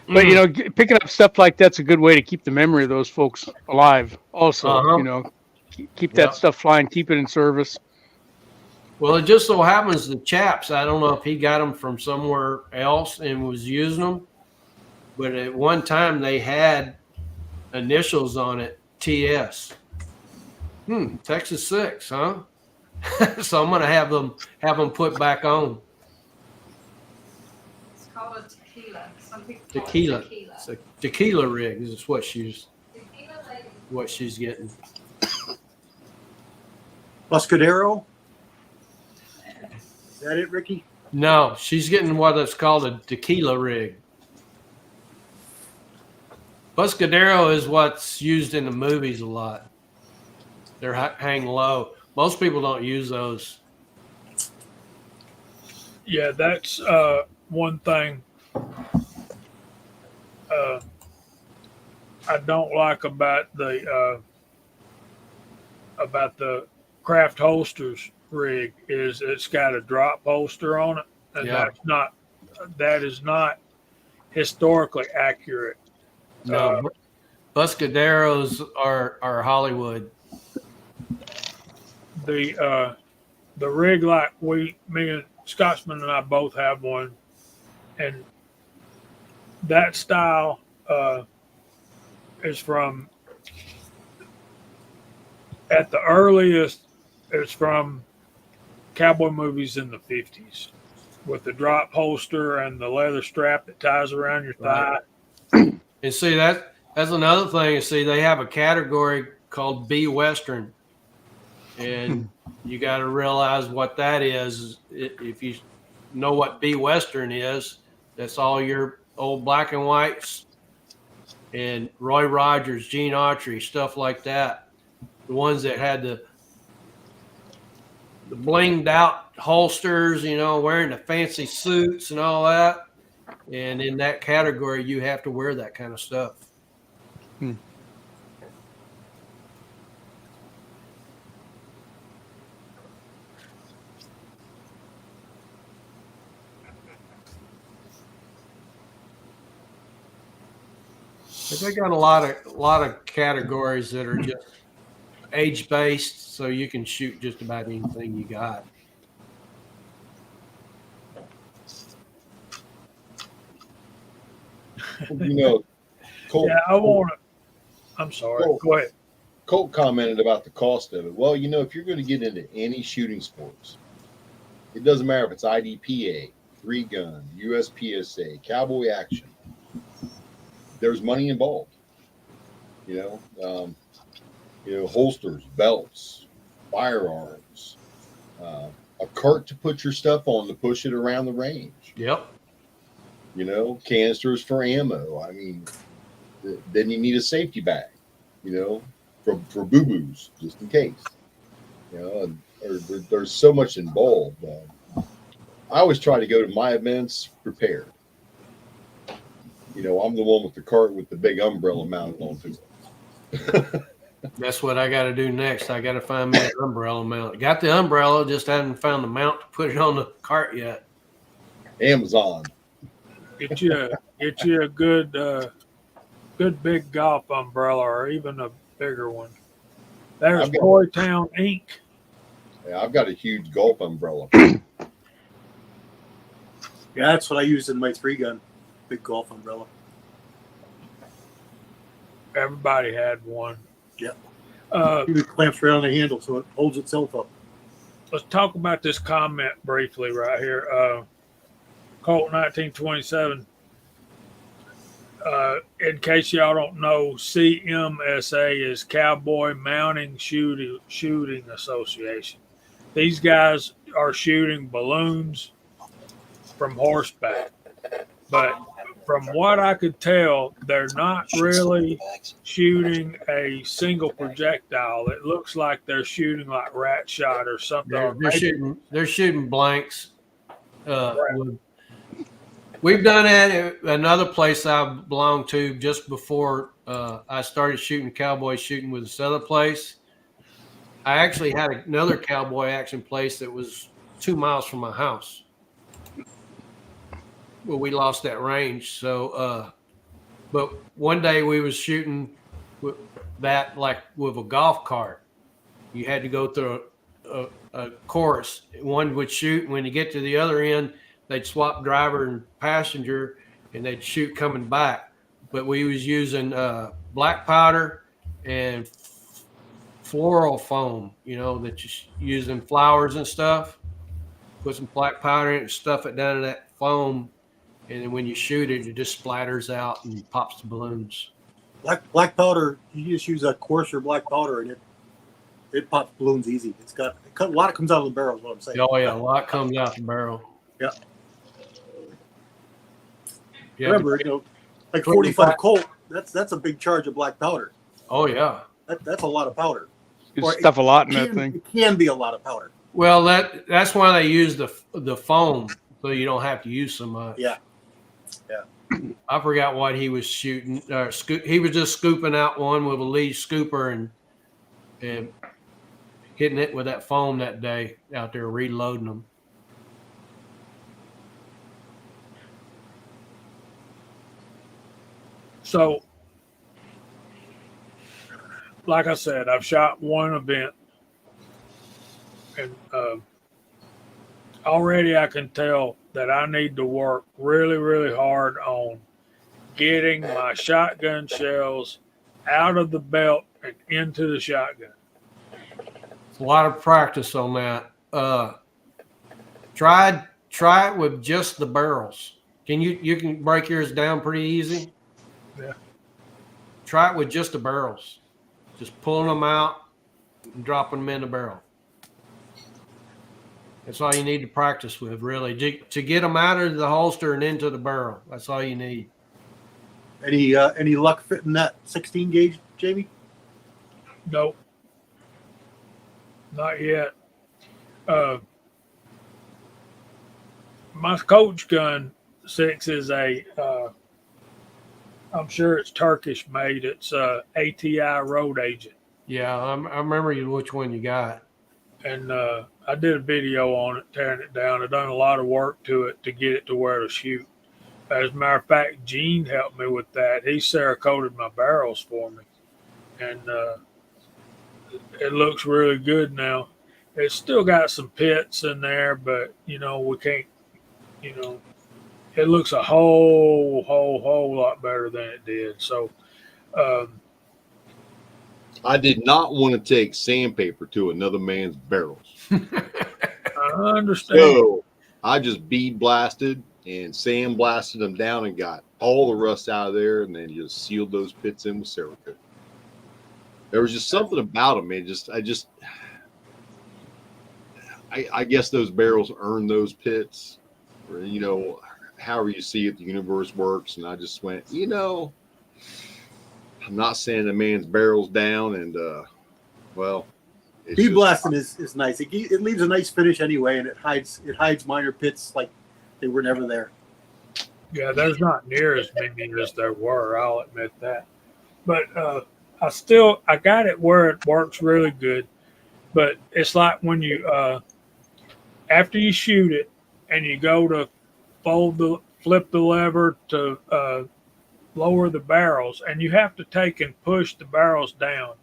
But picking up stuff like that's a good way to keep the memory of those folks alive. Also, Uh-huh. Keep that stuff flying, keep it in service. Well, it just so happens the chaps, I don't know if he got them from somewhere else and was using them, but at one time they had initials on it, TS. Texas 6, huh? So I'm going to have them put back on. It's called a tequila. Some people call Tequila. it tequila. It's a tequila rig is what she's Tequila lady. getting. Buscadero. Is that it, Ricky? No, she's getting what is called a tequila rig. Buscadero is what's used in the movies a lot. They're hang low. Most people don't use those. Yeah, that's one thing I don't like about the craft holsters rig is it's got a drop holster on it, and Yeah. that is not historically accurate. No, Buscaderos are Hollywood. The rig like me and Scotsman and I both have one, and that style is from at the earliest. It's from cowboy movies in the 50s with the drop holster and the leather strap that ties around your thigh. Right. And see that's another thing. You see, they have a category called B Western, and you got to realize what that is. If you know what B Western is, that's all your old black and whites and Roy Rogers, Gene Autry, stuff like that. The ones that had the blinged out holsters, wearing the fancy suits and all that. And in that category, you have to wear that kind of stuff. But they got a lot of categories that are just age based, so you can shoot just about anything you got. Colt, Yeah, I want to. I'm sorry. Go ahead. Colt commented about the cost of it. Well, if you're going to get into any shooting sports, it doesn't matter if it's IDPA, 3-gun, USPSA, Cowboy Action. There's money involved. Holsters, belts, firearms, a cart to put your stuff on to push it around the range. Yep. Canisters for ammo. I mean, then you need a safety bag, for boo-boos, just in case. There's so much involved. I always try to go to my events prepared. I'm the one with the cart with the big umbrella mounted onto it. That's what I got to do next. I got to find me an umbrella mount. Got the umbrella, just haven't found the mount to put it on the cart yet. Amazon. Get you a good big golf umbrella, or even a bigger one. There's Boy Town Inc. Yeah, I've got a huge golf umbrella. Yeah, that's what I use in my 3-gun, big golf umbrella. Everybody had one. Yeah. It clamps right on the handle, so it holds itself up. Let's talk about this comment briefly right here. Colt 1927. In case y'all don't know, CMSA is Cowboy Mounting Shooting Association. These guys are shooting balloons from horseback, but from what I could tell, they're not really shooting a single projectile. It looks like they're shooting like rat shot or something. They're shooting blanks. We've done that at another place I belonged to just before I started shooting cowboy shooting with this other place. I actually had another cowboy action place that was 2 miles from my house. Well, we lost that range. So, but one day we was shooting with that like with a golf cart. You had to go through a course. One would shoot. When you get to the other end, they'd swap driver and passenger, and they'd shoot coming back. But we was using black powder and floral foam, that you use in flowers and stuff. Put some black powder in it and stuff it down in that foam. And then when you shoot it, it just splatters out and pops the balloons. Black powder, you just use a coarser black powder, and it pops balloons easy. A lot comes out of the barrel, is what I'm saying. Oh, yeah, a lot comes out the barrel. Yeah. Yeah, remember, like 45 Colt, that's a big charge of black powder. Oh, yeah. That's a lot of powder. Or stuff a lot in that can, thing. it can be a lot of powder. Well, that's why they use the foam, so you don't have to use so much. Yeah. I forgot what he was shooting. He was just scooping out one with a lead scooper and hitting it with that foam that day out there reloading them. So, like I said, I've shot one event, and already I can tell that I need to work really, really hard on getting my shotgun shells out of the belt and into the shotgun. It's a lot of practice on that. Try it with just the barrels. You can break yours down pretty easy? Yeah. Try it with just the barrels. Just pulling them out and dropping them in the barrel. That's all you need to practice with, really. To get them out of the holster and into the barrel. That's all you need. Any luck fitting that 16 gauge, Jamie? Nope. Not yet. My coach gun 6 is I'm sure it's Turkish made. It's ATI Road Agent. Yeah, I remember which one you got. And I did a video on it, tearing it down. I've done a lot of work to it to get it to where to shoot. As a matter of fact, Gene helped me with that. He Cerakoted my barrels for me. And it looks really good now. It's still got some pits in there, but, we can't, it looks a whole lot better than it did. So, I did not want to take sandpaper to another man's barrels. I understand. So I just bead blasted and sand blasted them down and got all the rust out of there, and then just sealed those pits in with Cerakote. There was just something about them. I guess those barrels earn those pits, or, however you see it, the universe works. And I just went, I'm not sanding a man's barrels down, and Bead blasting is nice. It leaves a nice finish anyway, and it hides minor pits like they were never there. Yeah, there's not near as many as there were. I'll admit that. But I got it where it works really good. But it's like when you after you shoot it and you go to flip the lever to lower the barrels, and you have to take and push the barrels down.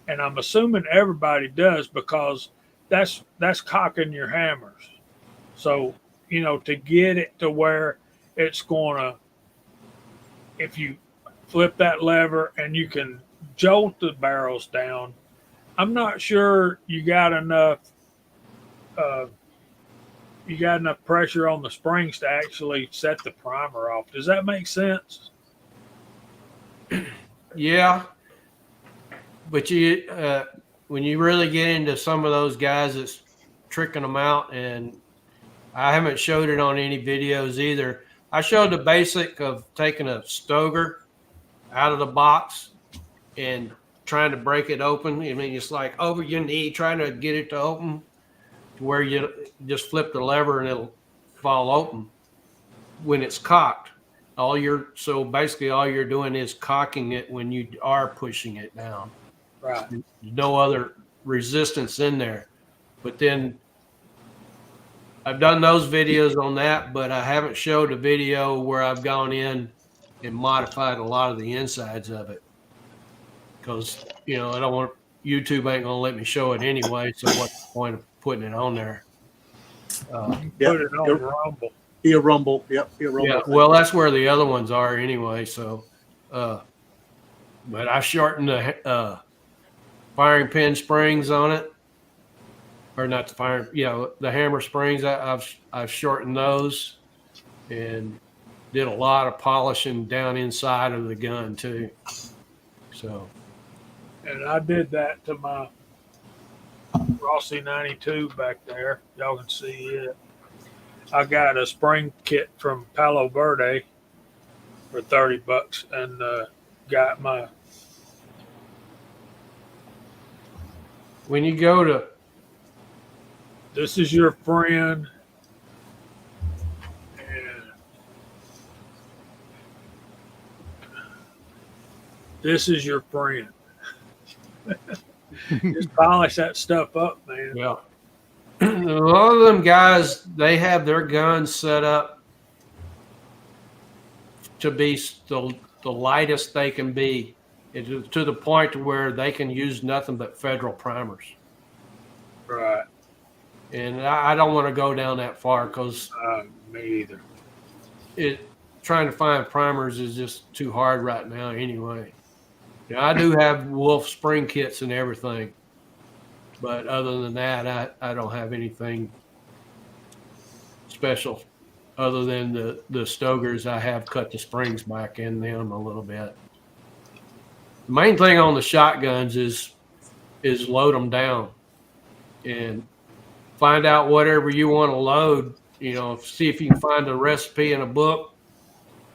And I'm assuming everybody does, because that's cocking your hammers. So, to get it to where it's gonna, if you flip that lever and you can jolt the barrels down, I'm not sure you got enough pressure on the springs to actually set the primer off. Does that make sense? Yeah, but when you really get into some of those guys that's tricking them out, and I haven't showed it on any videos either. I showed the basic of taking a stoger out of the box and trying to break it open. It's like over your knee, trying to get it to open, to where you just flip the lever and it'll fall open when it's cocked. Basically all you're doing is cocking it when you are pushing it down. Right. There's no other resistance in there. But then I've done those videos on that, but I haven't showed a video where I've gone in and modified a lot of the insides of it. Because, I don't want, YouTube ain't going to let me show it anyway. So what's the point of putting it on there? Put it on Rumble. Be a Rumble. Yep. Be a Rumble. Yeah, well, that's where the other ones are anyway. So, but I shortened the firing pin springs on it, or not the firing. The hammer springs. I've shortened those, and did a lot of polishing down inside of the gun too. So, and I did that to my Rossi 92 back there. Y'all can see it. I got a spring kit from Palo Verde for $30 and got my when you go to This is your friend. And this is your friend. Just polish that stuff up, man. yeah, a lot of them guys, they have their guns set up to be the lightest they can be, to the point to where they can use nothing but federal primers. Right. And I don't want to go down that far because Me either. trying to find primers is just too hard right now anyway. Now, I do have Wolf spring kits and everything, but other than that, I don't have anything special other than the Stogers. I have cut the springs back in them a little bit. The main thing on the shotguns is load them down and find out whatever you want to load. You know, see if you can find a recipe in a book.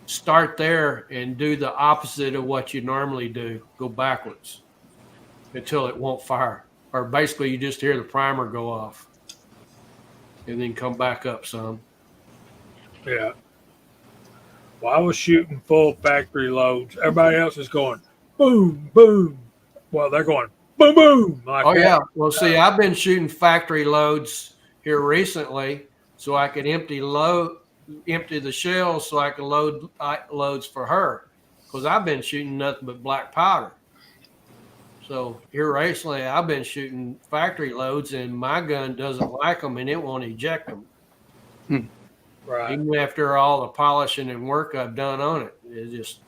Start there and do the opposite of what you normally do. Go backwards until it won't fire. Or basically you just hear the primer go off and then come back up some. Yeah. Well, I was shooting full factory loads. Everybody else is going boom, boom. Well, they're going boom, boom. Like Oh, that. yeah. Well, see, I've been shooting factory loads here recently so I could empty the shells so I can load loads for her, because I've been shooting nothing but black powder. So here recently I've been shooting factory loads and my gun doesn't like them and it won't eject them. Right. Even after all the polishing and work I've done on it, it's just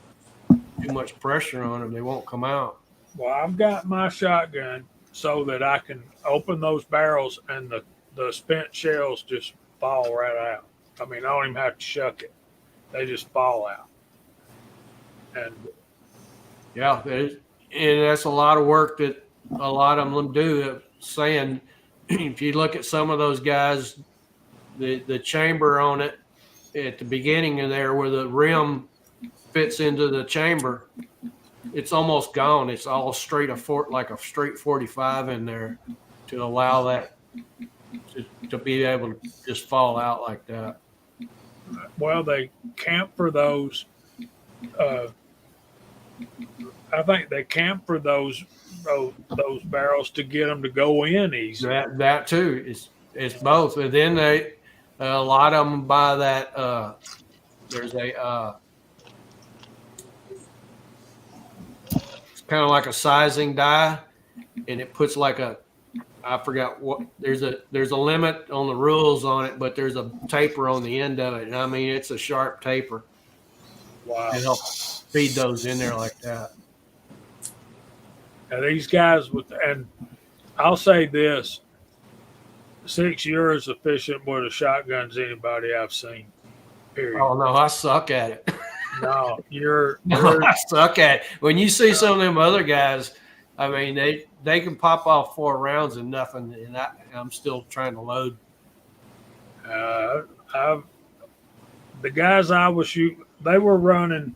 too much pressure on them. They won't come out. Well, I've got my shotgun so that I can open those barrels and the spent shells just fall right out. I mean, I don't even have to shuck it. They just fall out. And Yeah, and that's a lot of work that a lot of them do. Saying, if you look at some of those guys, the chamber on it at the beginning of there where the rim fits into the chamber, it's almost gone. It's all straight like a straight 45 in there to allow that to be able to just fall out like that. well, they camp for those. I think they camp for those barrels to get them to go in easy. That too. It's both. And then a lot of them buy that. There's a it's kind of like a sizing die, and it puts like I forgot what. There's a limit on the rules on it, but there's a taper on the end of it, and I mean it's a sharp taper. Wow. And they'll feed those in there like that. Now these guys and I'll say this: Six, you're as efficient with a shotgun as anybody I've seen. Period. Oh no, I suck at it. No, you're I suck at it. When you see some of them other guys, I mean, they can pop off 4 rounds and nothing, and I'm still trying to load. The guys I was shooting, they were running.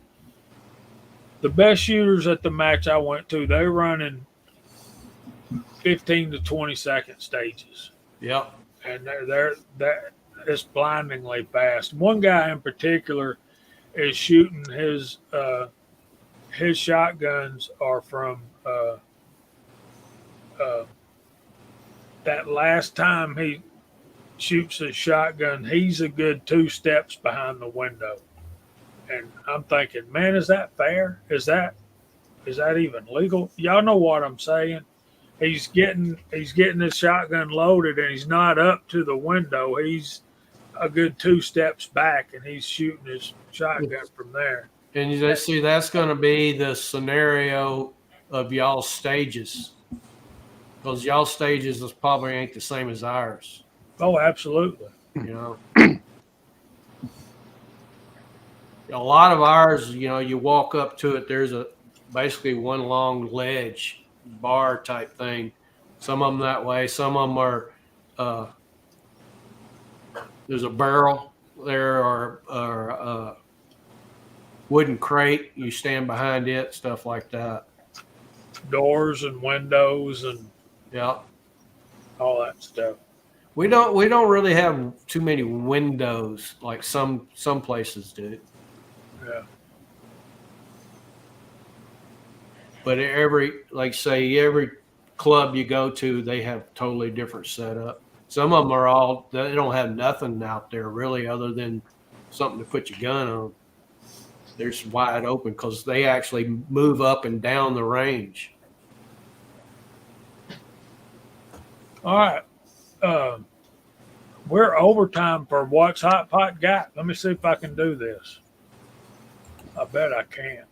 The best shooters at the match I went to, they were running 15 to 20 second stages. Yep. And they're it's blindingly fast. One guy in particular is shooting his shotguns are from that last time he shoots his shotgun, he's a good 2 steps behind the window. And I'm thinking, man, is that fair? Is that even legal? Y'all know what I'm saying? He's getting his shotgun loaded and he's not up to the window. He's a good 2 steps back and he's shooting his shotgun from there. And you see, that's going to be the scenario of y'all's stages, because y'all's stages is probably ain't the same as ours. Oh, absolutely. You know, a lot of ours, you know, you walk up to it, there's basically one long ledge bar type thing. Some of them that way. Some of them are there's a barrel there or wooden crate. You stand behind it, stuff like that. Doors and windows and Yeah. all that stuff. We don't really have too many windows like some places do. Yeah. But every club you go to, they have totally different setup. Some of them they don't have nothing out there really other than something to put your gun on. They're just wide open because they actually move up and down the range. All right. We're overtime for What's Hot Pot Got. Let me see if I can do this. I bet I can.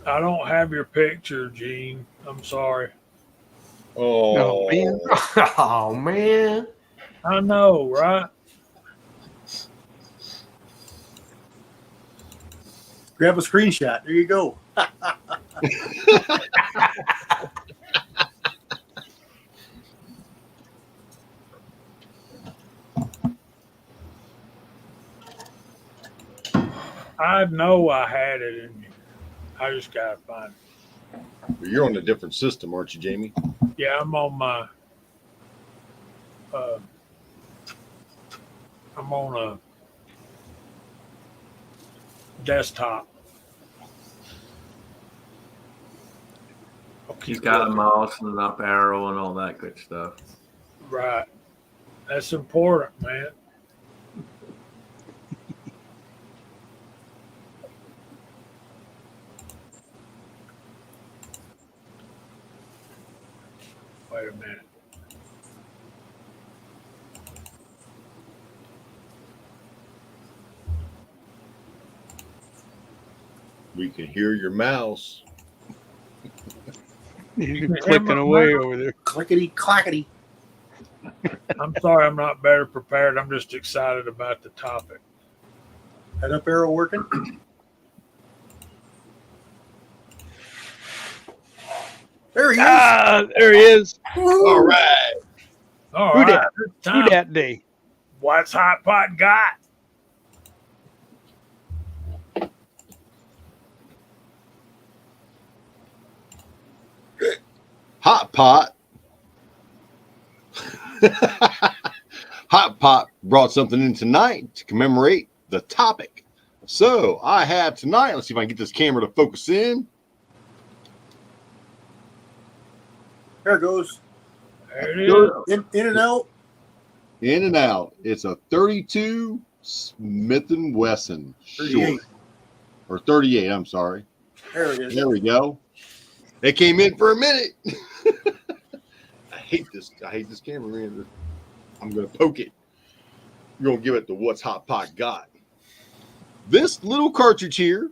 I don't have your picture, Gene. I'm sorry. Oh, man. Oh man. I know, right? Grab a screenshot. There you go. I know I had it in me. I just gotta find it. You're on a different system, aren't you, Jamie? Yeah, I'm on my. I'm on a desktop. He's got a mouse and an up arrow and all that good stuff. Right. That's important, man. Wait a minute. We can hear your mouse. He's clicking away over there. Clickety clackety. I'm sorry I'm not better prepared. I'm just excited about the topic. Head up arrow working. There he is. Ah, there he is. All right. All Who right. dat? It's Who time. that day? What's Hot Pot Got? Hot Pot. Hot Pot brought something in tonight to commemorate the topic. So I have tonight, let's see if I can get this camera to focus in. There it goes. There it is. In and out. In and out. It's a 32 Smith & Wesson 38. short. Or 38, I'm sorry. There it is. There we go. It came in for a minute. I hate this camera, man. I'm going to poke it. We're going to give it the What's Hot Pot Got. This little cartridge here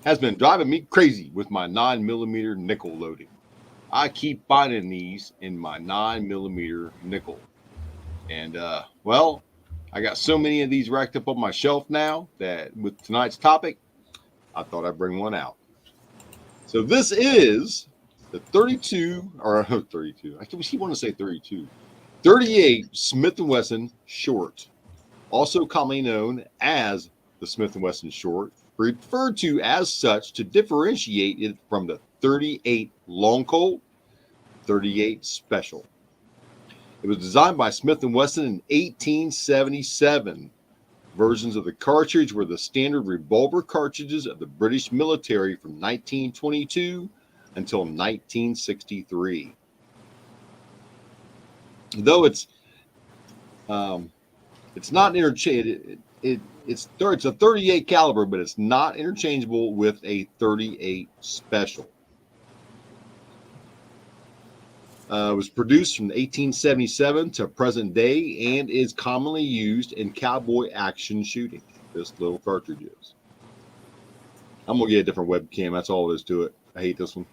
has been driving me crazy with my 9mm nickel loading. I keep finding these in my 9mm nickel. And, well, I got so many of these racked up on my shelf now that with tonight's topic, I thought I'd bring one out. So this is the 32, or 32. I keep wanting to say 32. 38 Smith & Wesson short, also commonly known as the Smith & Wesson short, referred to as such to differentiate it from the 38 long Colt, 38 special. It was designed by Smith & Wesson in 1877. Versions of the cartridge were the standard revolver cartridges of the British military from 1922 until 1963. Though it's not interchangeable. It's a 38 caliber, but it's not interchangeable with a 38 special. It was produced from 1877 to present day and is commonly used in cowboy action shooting. This little cartridge is. I'm going to get a different webcam. That's all there is to it. I hate this one.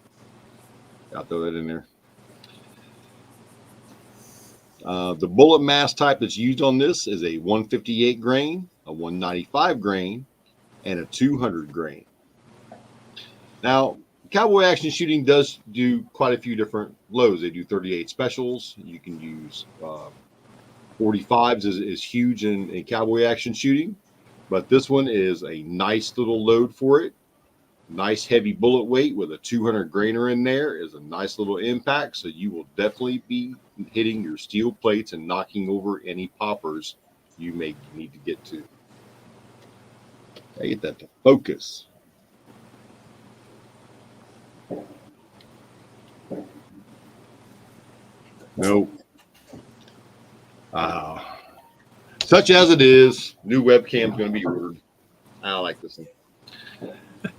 I'll throw that in there. The bullet mass type that's used on this is a 158 grain. a 195 grain, and a 200 grain. Now, Cowboy Action Shooting does do quite a few different loads. They do 38 specials. You can use 45s is huge in Cowboy Action Shooting, but this one is a nice little load for it. Nice heavy bullet weight with a 200 grainer in there is a nice little impact. So you will definitely be hitting your steel plates and knocking over any poppers you may need to get to. I get that to focus. Nope. Such as it is, new webcam's going to be ordered. I don't like this one.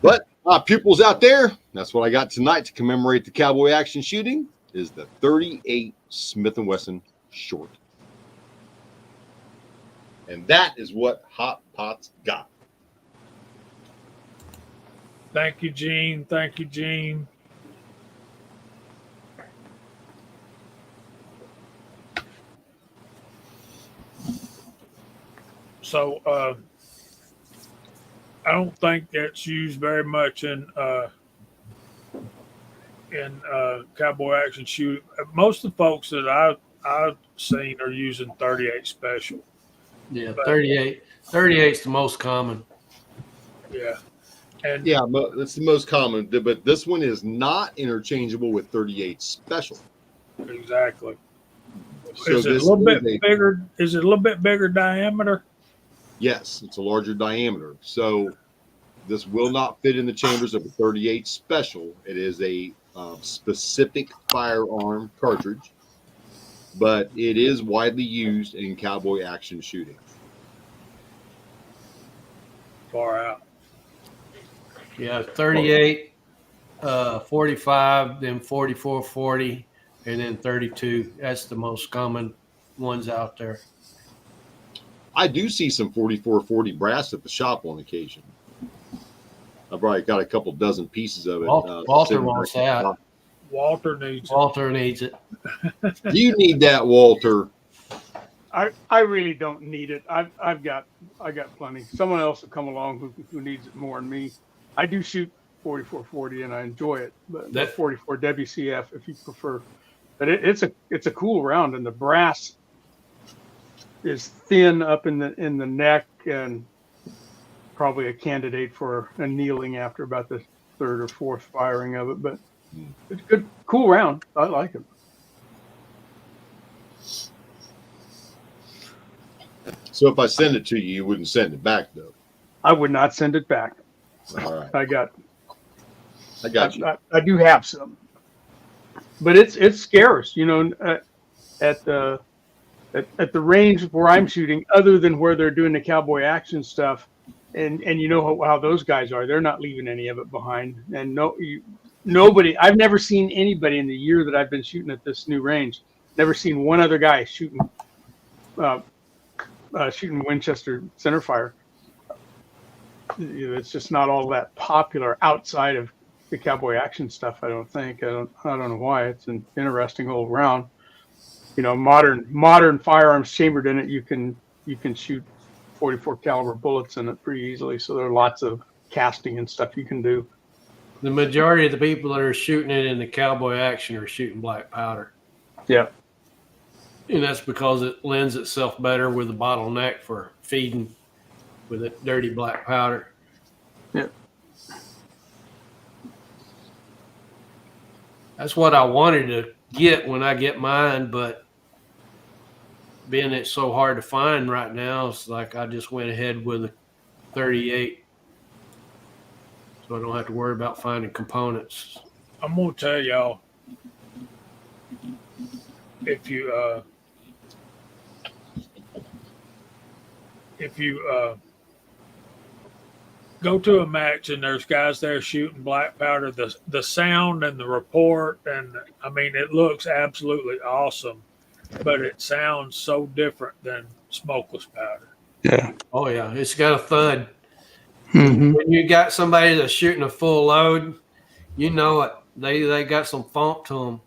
But pupils out there, that's what I got tonight to commemorate the Cowboy Action Shooting is the 38 Smith & Wesson short. And that is what Hot Pot's got. Thank you, Gene. Thank you, Gene. So I don't think that's used very much in Cowboy Action Shooting. Most of the folks that I've seen are using 38 special. Yeah, 38. 38 is the most common. Yeah. And yeah, but that's the most common. But this one is not interchangeable with 38 special. Exactly. So is it a little bit bigger? Is it a little bit bigger diameter? Yes, it's a larger diameter. So this will not fit in the chambers of a 38 special. It is a specific firearm cartridge, but it is widely used in Cowboy Action Shooting. Far out. Yeah, 38, 45, then 44, 40, and then 32. That's the most common ones out there. I do see some 44-40 brass at the shop on occasion. I've probably got a couple dozen pieces of it. Walter wants that. Walter needs it. Walter needs it. You need that, Walter. I really don't need it. I got plenty. Someone else will come along who needs it more than me. I do shoot 44-40 and I enjoy it, but that 44 WCF if you prefer. But it's a cool round, and the brass is thin up in the neck and probably a candidate for annealing after about the third or fourth firing of it. But it's a good, cool round. I like it. So if I send it to you, you wouldn't send it back, though. I would not send it back. All right. I got you. I do have some, but it's scarce, at the range where I'm shooting, other than where they're doing the Cowboy Action stuff, and you know how those guys are. They're not leaving any of it behind, and nobody. I've never seen anybody in the year that I've been shooting at this new range. Never seen one other guy shooting Winchester centerfire. It's just not all that popular outside of the Cowboy Action stuff. I don't think. I don't know why. It's an interesting old round. Modern firearms chambered in it. You can shoot 44 caliber bullets in it pretty easily. So there are lots of casting and stuff you can do. The majority of the people that are shooting it in the Cowboy Action are shooting black powder. Yeah. And that's because it lends itself better with the bottleneck for feeding with a dirty black powder. Yeah. That's what I wanted to get when I get mine, but being it's so hard to find right now, it's like I just went ahead with a 38. So I don't have to worry about finding components. I'm gonna tell y'all, if you go to a match and there's guys there shooting black powder, the sound and the report, and I mean, it looks absolutely awesome, but it sounds so different than smokeless powder. Yeah. Oh yeah, it's got a thud. Mm-hmm. When you got somebody that's shooting a full load, you know it. They got some funk to them.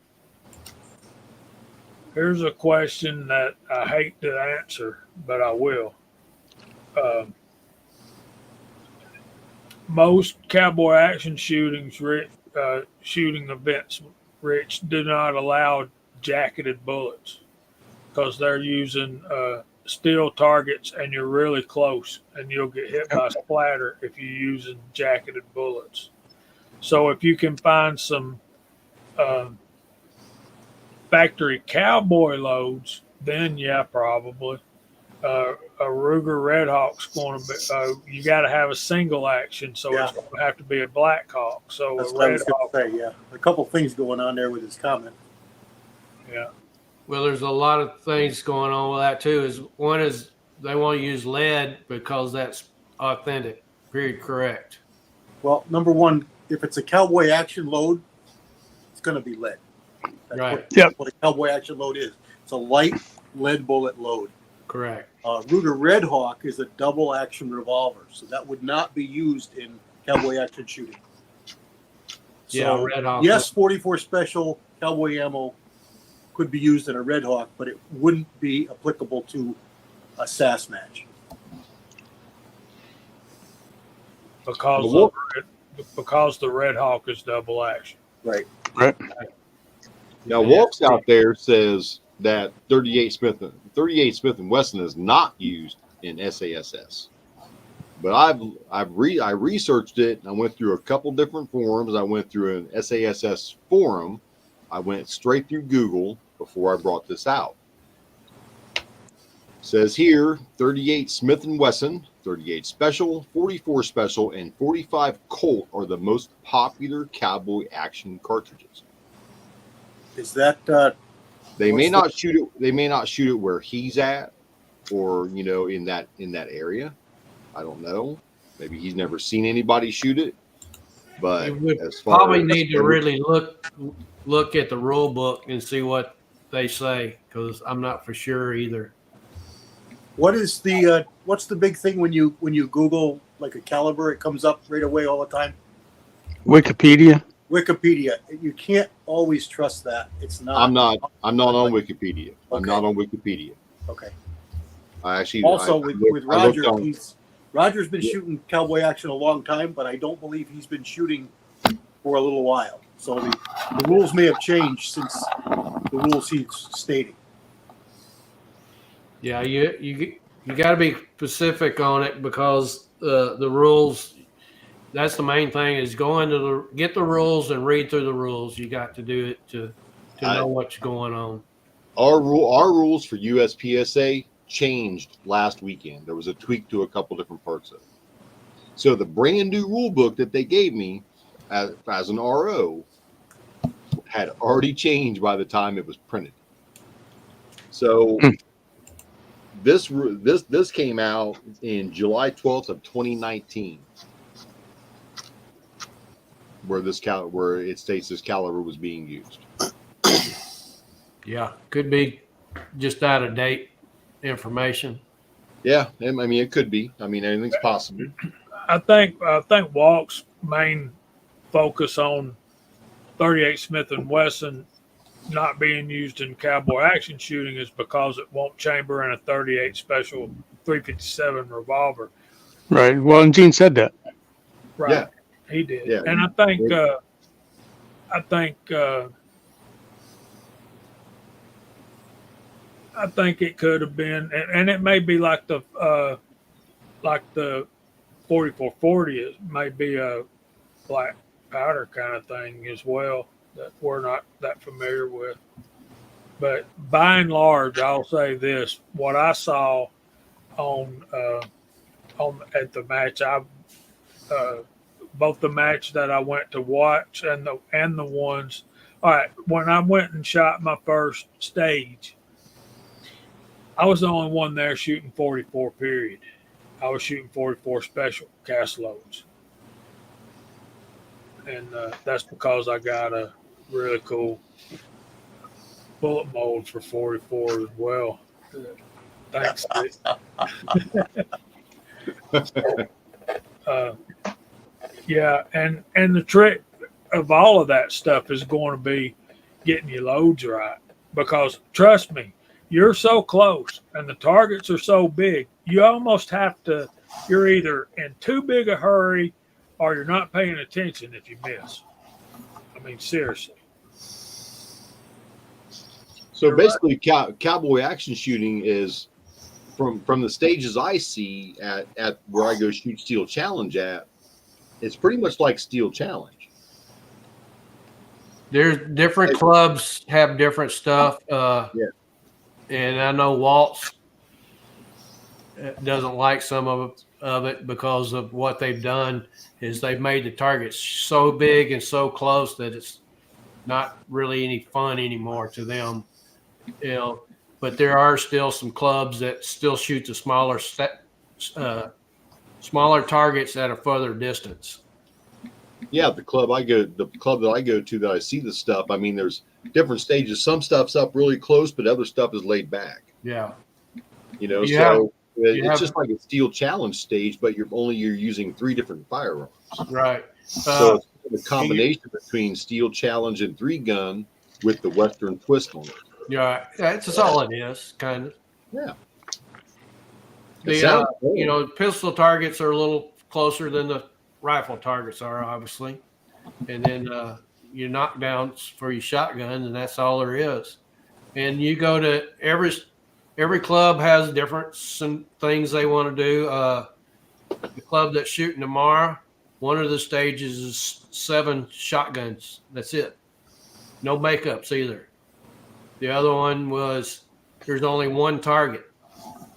Here's a question that I hate to answer, but I will. most cowboy action shootings, shooting events, Rich, do not allow jacketed bullets because they're using steel targets, and you're really close, and you'll get hit by splatter if you're using jacketed bullets. So if you can find some factory cowboy loads, then yeah, probably. A Ruger Red Hawk's going to be. You got to have a single action, so Yeah. it's going to have to be a Black Hawk. So That's a what I Red was going Hawk, to say. Yeah, a couple things going on there with his comment. yeah. Well, there's a lot of things going on with that too. One is they want to use lead because that's authentic. Period. Correct. Well, number one, if it's a cowboy action load, it's going to be lead. That's Right. what a cowboy action load is. It's a light lead bullet load. Correct. Ruger Red Hawk is a double action revolver, so that would not be used in cowboy action shooting. Yeah, Red Hawk. Yes, 44 special cowboy ammo could be used in a Red Hawk, but it wouldn't be applicable to a SAS match. Because the Red Hawk is double action. Right. Now, Walks out there says that 38 Smith and Wesson is not used in SASS. But I researched it. And I went through a couple different forums. I went through an SASS forum. I went straight through Google before I brought this out. It says here 38 Smith and Wesson, 38 Special, 44 Special, and 45 Colt are the most popular cowboy action cartridges. Is that They may not shoot it. They may not shoot it where he's at, or in that area. I don't know. Maybe he's never seen anybody shoot it. But You would as far probably as need to really look at the rule book and see what they say, because I'm not for sure either. what's the big thing when you Google like a caliber, it comes up right away all the time? Wikipedia. Wikipedia. You can't always trust that. It's not. I'm not on Wikipedia. I'm Okay. not on Wikipedia. Okay. I actually Also, I with looked Roger, on- Roger's been shooting cowboy action a long time, but I don't believe he's been shooting for a little while. So the rules may have changed since the rules he's stating. Yeah, you got to be specific on it, because the rules. That's the main thing, is get the rules and read through the rules. You got to do it to know what's going on. Our rules for USPSA changed last weekend. There was a tweak to a couple different parts of it. So the brand new rule book that they gave me as an RO had already changed by the time it was printed. So this came out in July 12th of 2019, where it states this caliber was being used. Yeah, could be just out of date information. Yeah, I mean it could be. I mean anything's possible. I think Walk's main focus on 38 Smith and Wesson not being used in cowboy action shooting is because it won't chamber in a 38 Special 357 revolver. Right. Well, and Gene said that. Right. Yeah. He did. Yeah. And I think it could have been, and it may be like the 4440 is may be a black powder kind of thing as well that we're not that familiar with. But by and large, I'll say this: what I saw on at the match, both the match that I went to watch and the ones. All right, when I went and shot my first stage, I was the only one there shooting 44 period. I was shooting 44 special cast loads. And that's because I got a really cool bullet mold for 44 as well. Thanks. Yeah, and the trick of all of that stuff is going to be getting your loads right. Because trust me, you're so close and the targets are so big, you almost have to. You're either in too big a hurry, or you're not paying attention if you miss. I mean, seriously. So You're basically, cowboy action shooting is from the stages I see at where I go shoot Steel Challenge at. It's pretty much like Steel Challenge. There's different clubs have different stuff. Yeah. And I know Waltz doesn't like some of it because of what they've done is they've made the targets so big and so close that it's not really any fun anymore to them. You know, but there are still some clubs that still shoot the smaller targets at a further distance. Yeah, the club that I go to that I see the stuff. I mean, there's different stages. Some stuff's up really close, but other stuff is laid back. Yeah. You know, You it's just like a Steel Challenge stage, but you're using 3 different firearms. Right. So it's a combination between Steel Challenge and 3-gun with the Western twist on it. Yeah, that's all it is, kind of. Yeah. The pistol targets are a little closer than the rifle targets are, obviously, and then your knockdowns for your shotgun, and that's all there is. And you go to every club has different things they want to do. The club that's shooting tomorrow, one of the stages is 7 shotguns. That's it. No makeups either. The other one was there's only one target.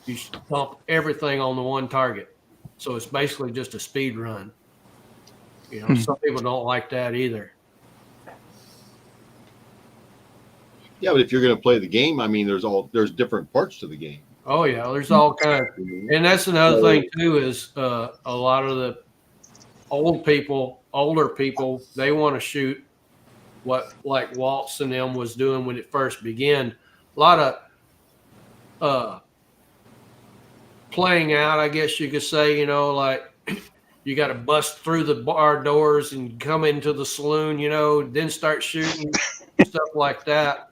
You pump everything on the one target. So it's basically just a speed run. You know, some people don't like that either. Yeah, but if you're going to play the game, I mean, there's different parts to the game. Oh yeah, there's all kinds. And that's another thing too is a lot of the older people, they want to shoot what like Waltz and them was doing when it first began. A lot of playing out, I guess you could say, you know, like you got to bust through the bar doors and come into the saloon, you know, then start shooting stuff like that.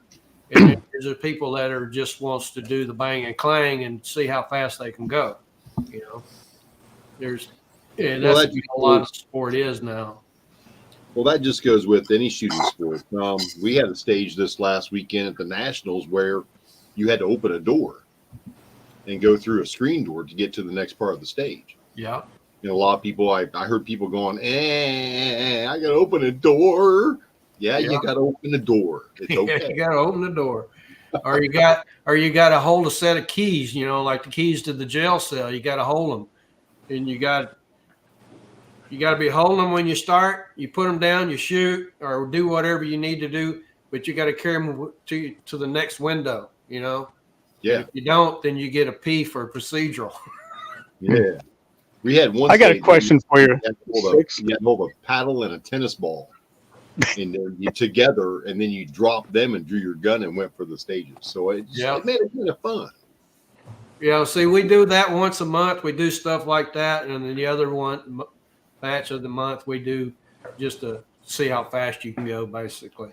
And then there's the people that are just wants to do the bang and clang and see how fast they can go. You know, that's what a lot of sport is now. Well, that just goes with any shooting sport. We had a stage this last weekend at the Nationals where you had to open a door and go through a screen door to get to the next part of the stage. Yeah. You know, a lot of people, I heard people going, I got to open a door. Yeah, you got to open the door. It's okay. You got to open the door. Or you got to hold a set of keys, you know, like the keys to the jail cell. You got to hold them. And you got to be holding them when you start. You put them down, you shoot, or do whatever you need to do, but you got to carry them to the next window, you know? Yeah. If you don't, then you get a P for procedural. Yeah. We had one. I got a question for you. You had to hold a paddle and a tennis ball, and then you together, and then you dropped them and drew your gun and went for the stages. So it made it kind of fun. Yeah, see, we do that once a month. We do stuff like that, and then the other match of the month we do just to see how fast you can go, basically.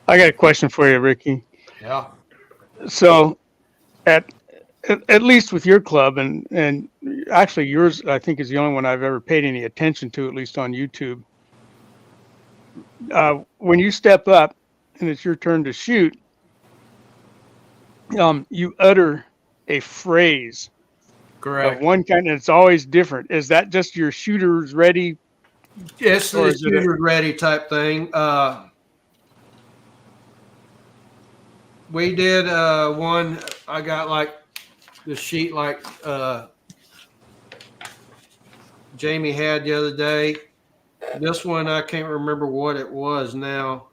I got a question for you, Ricky. Yeah. So, at least with your club, and actually yours, I think, is the only one I've ever paid any attention to, at least on YouTube. When you step up and it's your turn to shoot, you utter a phrase. Correct. Of one kind, and it's always different. Is that just your shooter's ready? Yes, Or it's is it shooter's ready type thing. We did one. I got like the sheet like Jamie had the other day. This one I can't remember what it was now.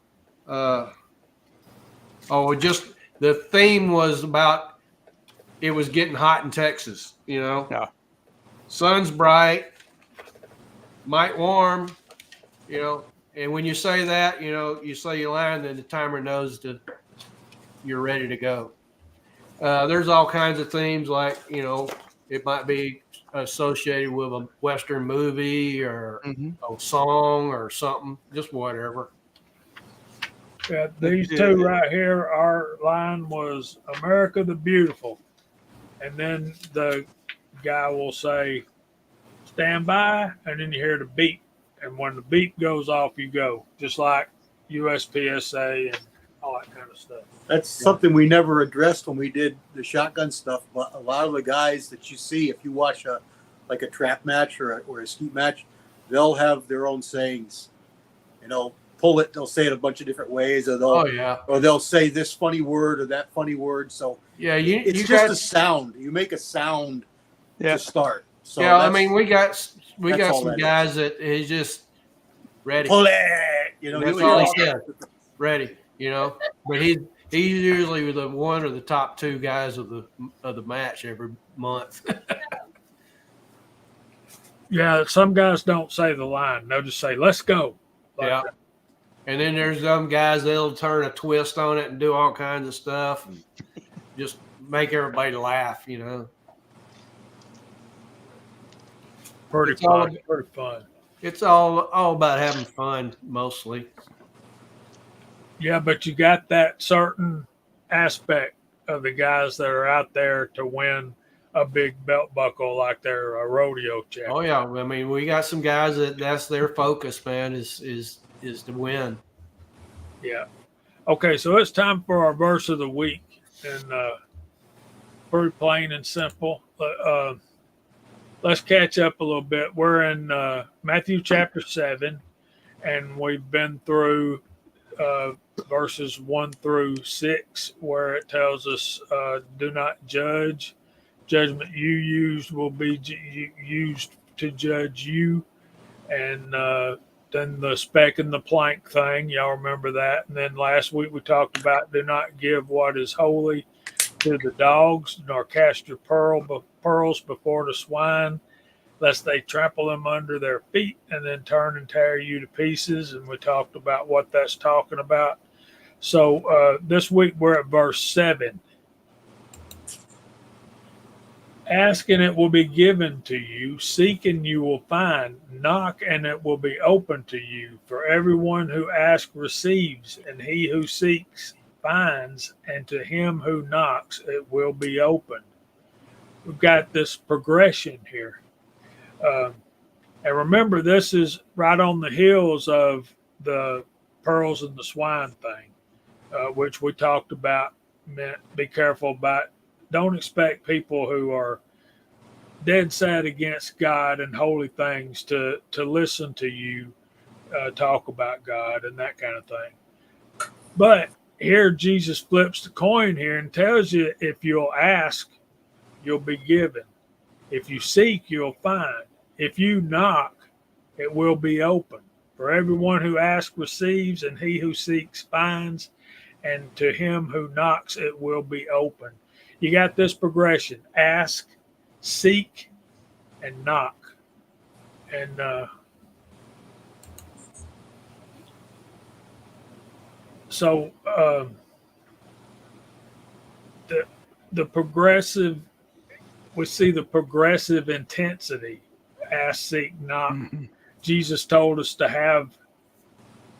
Just the theme was about it was getting hot in Texas, you know. Yeah. Sun's bright, might warm, you know. And when you say that, you know, you say your line, then the timer knows that you're ready to go. There's all kinds of themes, like, you know, it might be associated with a Western movie or a song or something, just whatever. Yeah, these two right here, our line was America the Beautiful. And then the guy will say, stand by, and then you hear the beep. And when the beep goes off, you go, just like USPSA and all that kind of stuff. That's something we never addressed when we did the shotgun stuff. But a lot of the guys that you see, if you watch a trap match or a skeet match, they'll have their own sayings. You know, pull it. They'll say it a bunch of different ways, or they'll say this funny word or that funny word. So Yeah, it's just a sound. You make a sound to start. So yeah, I mean, we got some that guys that is just ready. pull it. You know, That's all he said. Ready. You know, but he's usually the one or the top two guys of the match every month. Yeah, some guys don't say the line. They'll just say, let's go. Like Yeah. that. And then there's some guys that'll turn a twist on it and do all kinds of stuff and just make everybody laugh, you know. Pretty fun. It's all about having fun mostly. Yeah, but you got that certain aspect of the guys that are out there to win a big belt buckle like they're a rodeo champion. Oh yeah, I mean, we got some guys that's their focus, man, is to win. Yeah. Okay, so it's time for our verse of the week, and pretty plain and simple. Let's catch up a little bit. We're in Matthew chapter 7, and we've been through verses 1 through 6, where it tells us, do not judge. Judgment you used will be used to judge you. And then the speck and the plank thing, y'all remember that. And then last week we talked about do not give what is holy to the dogs, nor cast your pearls before the swine, lest they trample them under their feet and then turn and tear you to pieces. And we talked about what that's talking about. So this week we're at verse 7. Ask and it will be given to you. Seek and you will find. Knock and it will be open to you. For everyone who asks receives, and he who seeks finds, and to him who knocks it will be opened. We've got this progression here. And remember, this is right on the heels of the pearls and the swine thing, which we talked about. Meant be careful about. Don't expect people who are dead set against God and holy things to listen to you talk about God and that kind of thing. But here Jesus flips the coin here and tells you if you'll ask, you'll be given. If you seek, you'll find. If you knock, it will be open. For everyone who asks receives, and he who seeks finds, and to him who knocks it will be open. You got this progression: ask, seek, and knock. And so the progressive, we see the progressive intensity: ask, seek, knock. Mm-hmm. Jesus told us to have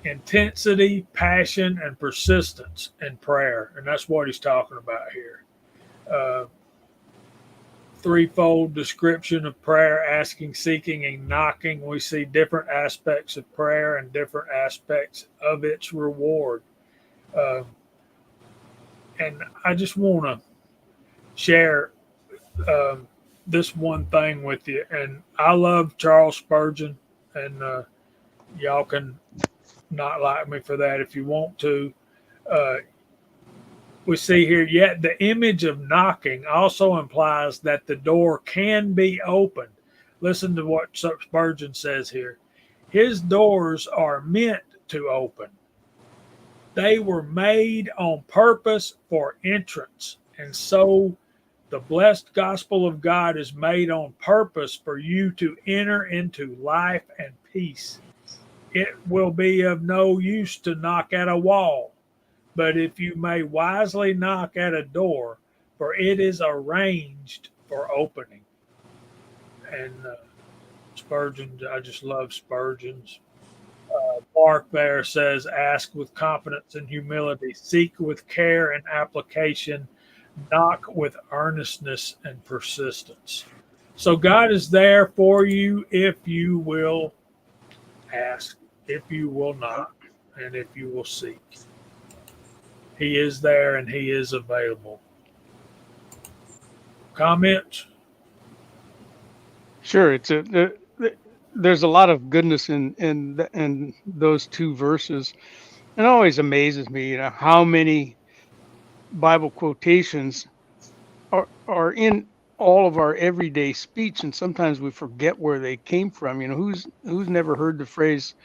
intensity, passion, and persistence in prayer, and that's what he's talking about here. Threefold description of prayer: asking, seeking, and knocking. We see different aspects of prayer and different aspects of its reward. And I just want to share this one thing with you. And I love Charles Spurgeon, and y'all can not like me for that if you want to. We see here, yet the image of knocking also implies that the door can be opened. Listen to what Spurgeon says here. His doors are meant to open. They were made on purpose for entrance. And so the blessed gospel of God is made on purpose for you to enter into life and peace. It will be of no use to knock at a wall, but if you may wisely knock at a door, for it is arranged for opening. And Spurgeon, I just love Spurgeon's Mark there says, ask with confidence and humility, seek with care and application, knock with earnestness and persistence. So God is there for you if you will ask, if you will knock, and if you will seek. He is there and he is available. Comments? Sure, there's a lot of goodness in those two verses. It always amazes me, how many Bible quotations are in all of our everyday speech, and sometimes we forget where they came from. Who's never heard the phrase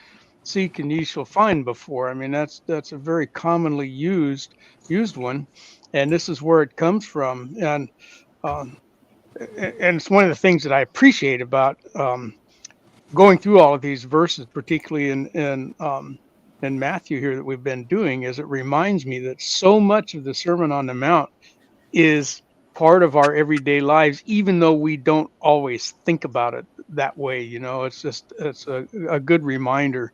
"seek and ye shall find" before? I mean, that's a very commonly used one, and this is where it comes from. Um, and it's one of the things that I appreciate about going through all of these verses, particularly in Matthew here that we've been doing, is it reminds me that so much of the Sermon on the Mount is part of our everyday lives, even though we don't always think about it that way. It's a good reminder.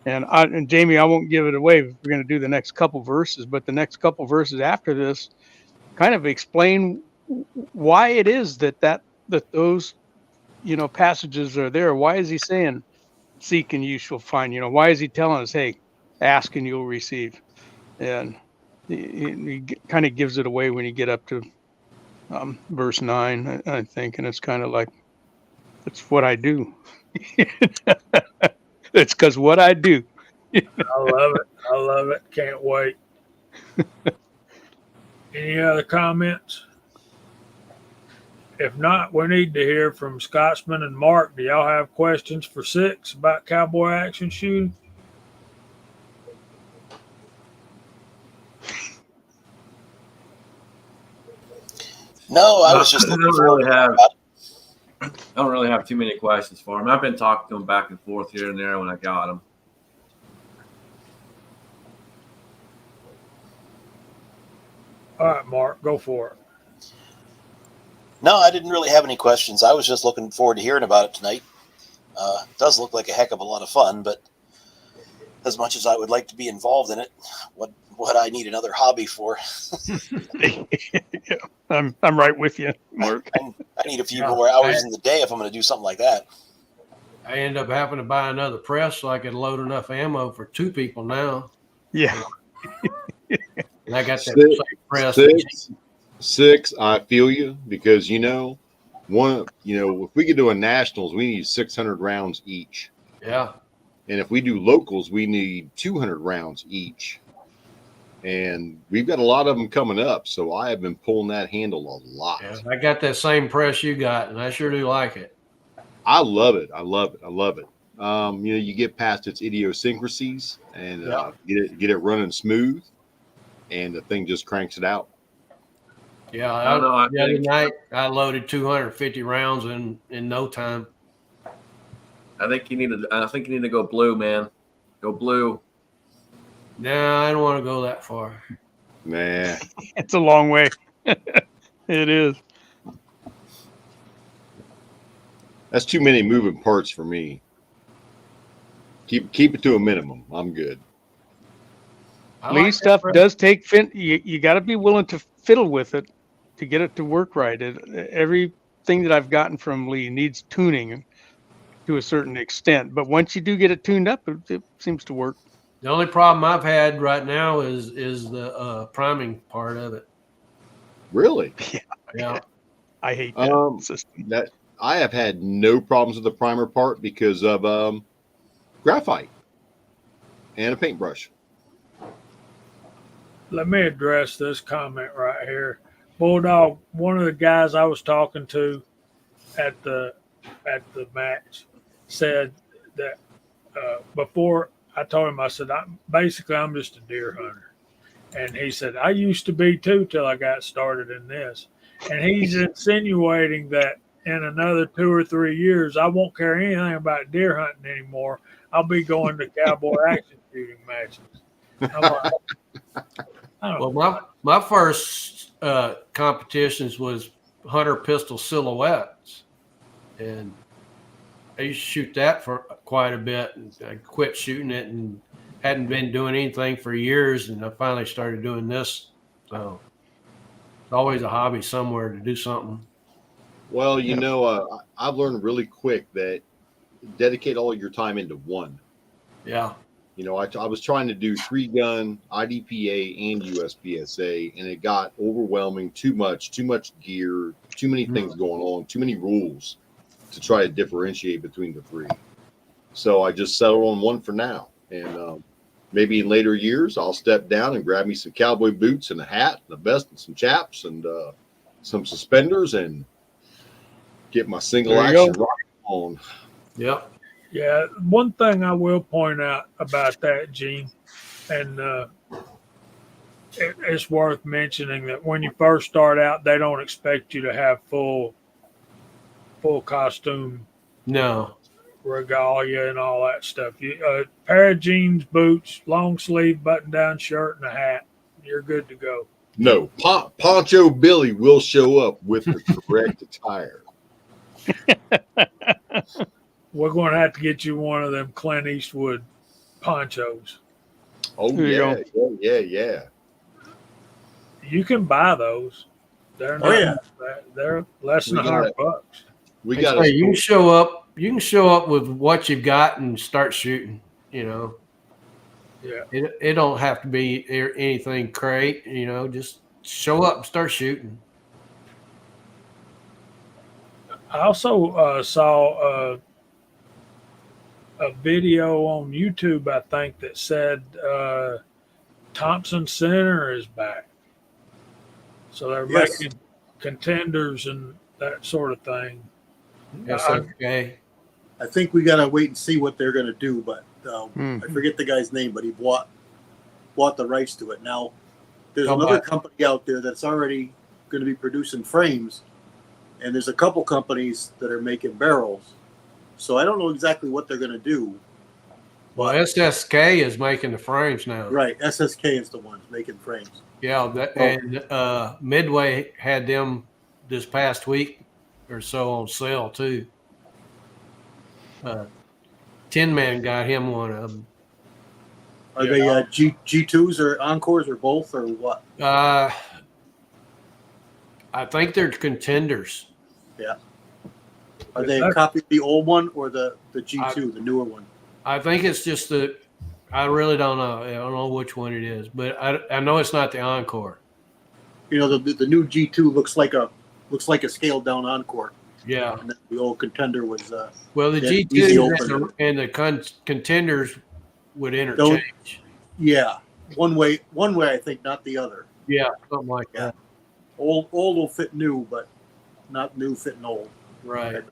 And Jamie, I won't give it away if we're going to do the next couple verses, but the next couple verses after this kind of explain why it is that those passages are there. Why is he saying seek and you shall find? Why is he telling us, hey, ask and you'll receive? And he kind of gives it away when you get up to verse 9, I think, and it's kind of like, it's what I do. It's because what I do. I love it. I love it. Can't wait. Any other comments? If not, we need to hear from Scotsman and Mark. Do y'all have questions for Six about Cowboy Action Shooting? No, I was just I looking don't forward really to have. about I don't really have too many questions for him. I've been talking to him back and forth here and there when I got him. All right, Mark, go for it. No, I didn't really have any questions. I was just looking forward to hearing about it tonight. It does look like a heck of a lot of fun, but as much as I would like to be involved in it, what I need another hobby for. Yeah, I'm right with you, Mark. I need a few more hours in the day if I'm going to do something like that. I end up having to buy another press so I can load enough ammo for 2 people now. Yeah. And I got that same press. Six, I feel you, because if we could do a nationals, we need 600 rounds each. Yeah. And if we do locals, we need 200 rounds each. And we've got a lot of them coming up, so I have been pulling that handle a lot. Yeah, I got that same press you got, and I sure do like it. I love it. I love it. I love it. You get past its idiosyncrasies and get it running smooth, and the thing just cranks it out. Yeah, the other night I loaded 250 rounds in no time. I think you need to go blue, man. Go blue. No, I don't want to go that far. Nah. It's a long way. It is. That's too many moving parts for me. Keep it to a minimum. I'm good. Lee stuff does take you got to be willing to fiddle with it to get it to work right. Everything that I've gotten from Lee needs tuning to a certain extent, but once you do get it tuned up, it seems to work. The only problem I've had right now is the priming part of it. Really? Yeah. I hate that system. That I have had no problems with the primer part because of graphite and a paintbrush. Let me address this comment right here. Bulldog, one of the guys I was talking to at the match said that before I told him, I said, I'm just a deer hunter. And he said, I used to be too till I got started in this. And he's insinuating that in another 2 or 3 years, I won't care anything about deer hunting anymore. I'll be going to Cowboy Action Shooting matches. I'm like, well, my first competitions was hunter pistol silhouettes, and I used to shoot that for quite a bit. And I quit shooting it and hadn't been doing anything for years. And I finally started doing this. So it's always a hobby somewhere to do something. Well, I've learned really quick that dedicate all your time into one. Yeah. I was trying to do 3-gun, IDPA, and USPSA, and it got overwhelming. Too much gear, too many things going on, too many rules to try to differentiate between the three. So I just settled on one for now. And maybe in later years, I'll step down and grab me some cowboy boots and a hat and a vest and some chaps and some suspenders and get my single action rocket on. Yep. Yeah, one thing I will point out about that, Gene, and it's worth mentioning that when you first start out, they don't expect you to have full costume No. regalia and all that stuff. A pair of jeans, boots, long sleeve button down shirt, and a hat. You're good to go. No, Poncho Billy will show up with the correct attire. We're going to have to get you one of them Clint Eastwood ponchos. Oh, There you yeah. You can buy those. They're not, they're less than $100. We Like got I say, you can show up. You can show up with what you've got and start shooting. Yeah. It don't have to be anything great. Just show up and start shooting. I also saw a video on YouTube, I think, that said Thompson Center is back. So they're making contenders and that sort of thing. That's okay. I think we got to wait and see what they're going to do, but I forget the guy's name, but he bought the rights to it. Now, there's another company out there that's already going to be producing frames, and there's a couple companies that are making barrels. So I don't know exactly what they're going to do. Well, SSK is making the frames now. Right, SSK is the ones making frames. Yeah, and Midway had them this past week or so on sale too. Tin Man got him one of them. Are they G2s or Encores or both or what? I think they're contenders. Yeah. Are they a copy of the old one or the G2, the newer one? I think it's just I really don't know. I don't know which one it is, but I know it's not the Encore. The new G2 looks like a scaled down Encore. Yeah. And the old Contender was well, the G2 and the contenders would interchange. Yeah. One way I think, not the other. Yeah, something like that. Old will fit new, but not new fitting old. Right.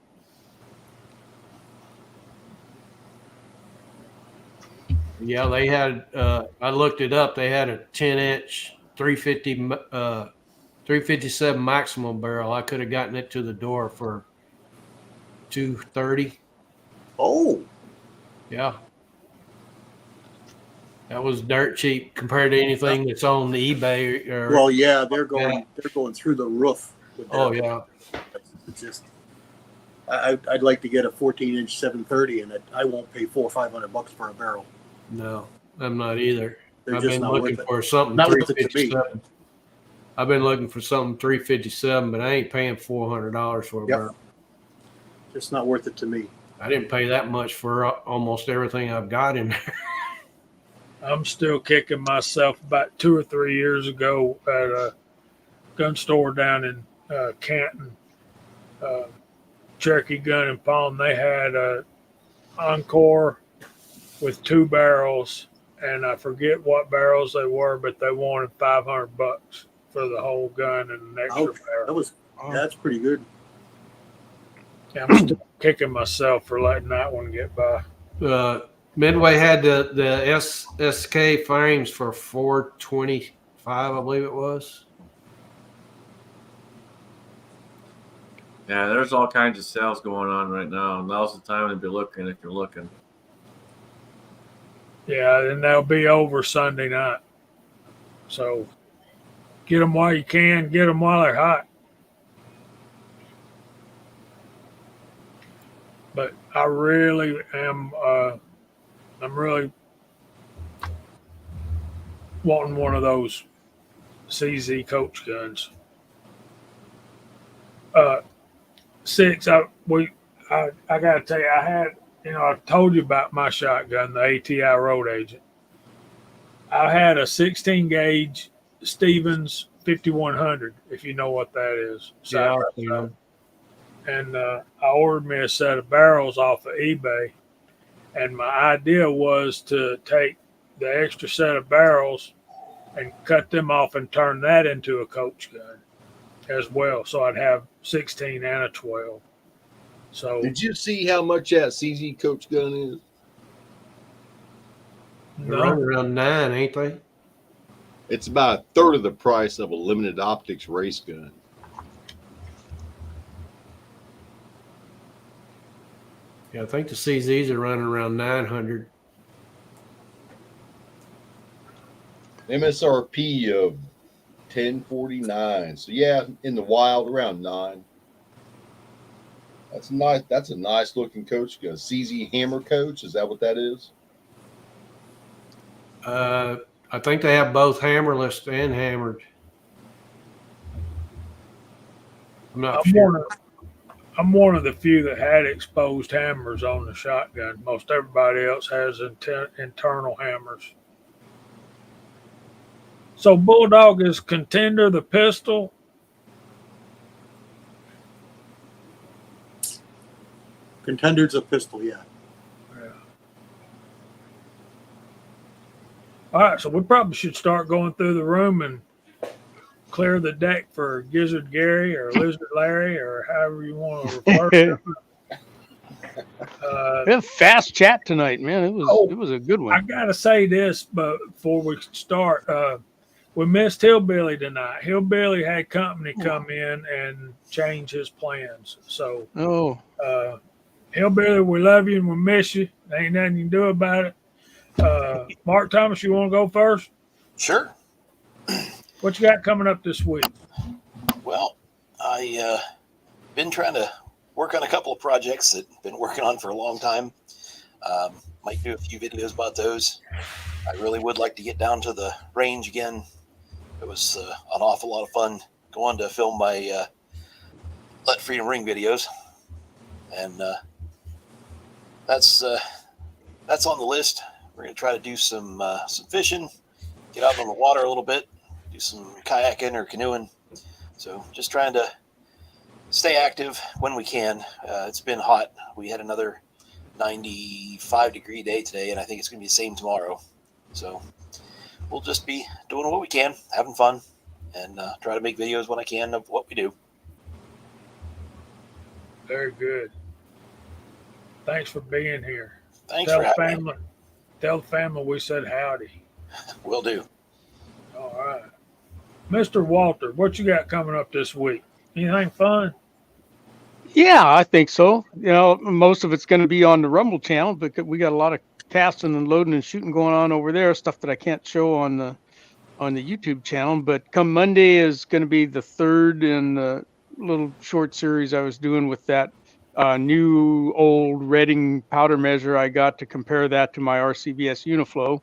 Yeah, they had. I looked it up. They had a 10-inch 357 maximum barrel. I could have gotten it to the door for $230. Oh. Yeah. That was dirt cheap compared to anything that's on the eBay. Well, yeah, they're going through the roof. With that. Oh yeah. It's just. I'd like to get a 14-inch 730, and I won't pay $400 or $500 for a barrel. No, I'm not either. They're I've just been not looking worth it. for something Not worth it to me. 357. I've been looking for something 357, but I ain't paying $400 for a barrel. Just not worth it to me. I didn't pay that much for almost everything I've got in there. I'm still kicking myself. About 2 or 3 years ago at a gun store down in Canton, Cherokee Gun and Pawn, they had a Encore with 2 barrels, and I forget what barrels they were, but they wanted $500 for the whole gun and an extra barrel. That's pretty good. Yeah, I'm still kicking myself for letting that one get by. Midway had the SSK frames for $425, I believe it was. Yeah, there's all kinds of sales going on right now. Now's the time to be looking if you're looking. Yeah, and they'll be over Sunday night. So get them while you can. Get them while they're hot. but I really am. I'm really wanting one of those CZ coach guns. Uh, Six. I got to tell you, I had. I told you about my shotgun, the ATI Road Agent. I had a 16 gauge Stevens 5100, if you know what that is. Yeah, Side I've by seen side. them. And I ordered me a set of barrels off of eBay. And my idea was to take the extra set of barrels and cut them off and turn that into a coach gun as well. So I'd have 16 and a 12. So Did you see how much that CZ coach gun is? They're running no, around 9, ain't they? It's about a third of the price of a limited optics race gun. Yeah, I think the CZs are running around 900. MSRP of 1049. So yeah, in the wild around 9. That's nice. That's a nice looking coach gun. CZ Hammer Coach. Is that what that is? I think they have both hammerless and hammered. I'm not I'm sure. one of I'm one of the few that had exposed hammers on the shotgun. Most everybody else has internal hammers. So Bulldog is Contender, the pistol. Contender's a pistol, yeah. Yeah. All right, so we probably should start going through the room and clear the deck for Gizzard Gary or Lizard Larry or however you want to refer to them. We have fast chat tonight, man. It was a good I one. gotta say this, but before we start, we missed Hillbilly tonight. Hillbilly had company come in and change his plans. So, Oh, Hillbilly, we love you and we miss you. There ain't nothing you can do about it. Mark Thomas, you want to go first? Sure. What you got coming up this week? Well, I been trying to work on a couple of projects that I've been working on for a long time. Might do a few videos about those. I really would like to get down to the range again. It was an awful lot of fun going to film my Let Freedom Ring videos, and that's on the list. We're going to try to do some fishing, get out on the water a little bit, do some kayaking or canoeing. So just trying to stay active when we can. It's been hot. We had another 95-degree day today, and I think it's going to be the same tomorrow. So we'll just be doing what we can, having fun, and try to make videos when I can of what we do. Very good. Thanks for being here. Thanks Tell for the having me. family. Tell the family we said howdy. Will do. All right. Mr. Walter, what you got coming up this week? Anything fun? yeah, I think so. Most of it's going to be on the Rumble channel because we got a lot of casting and loading and shooting going on over there. Stuff that I can't show on the YouTube channel. But come Monday is going to be the third in the little short series I was doing with that new old Redding powder measure. I got to compare that to my RCBS Uniflow.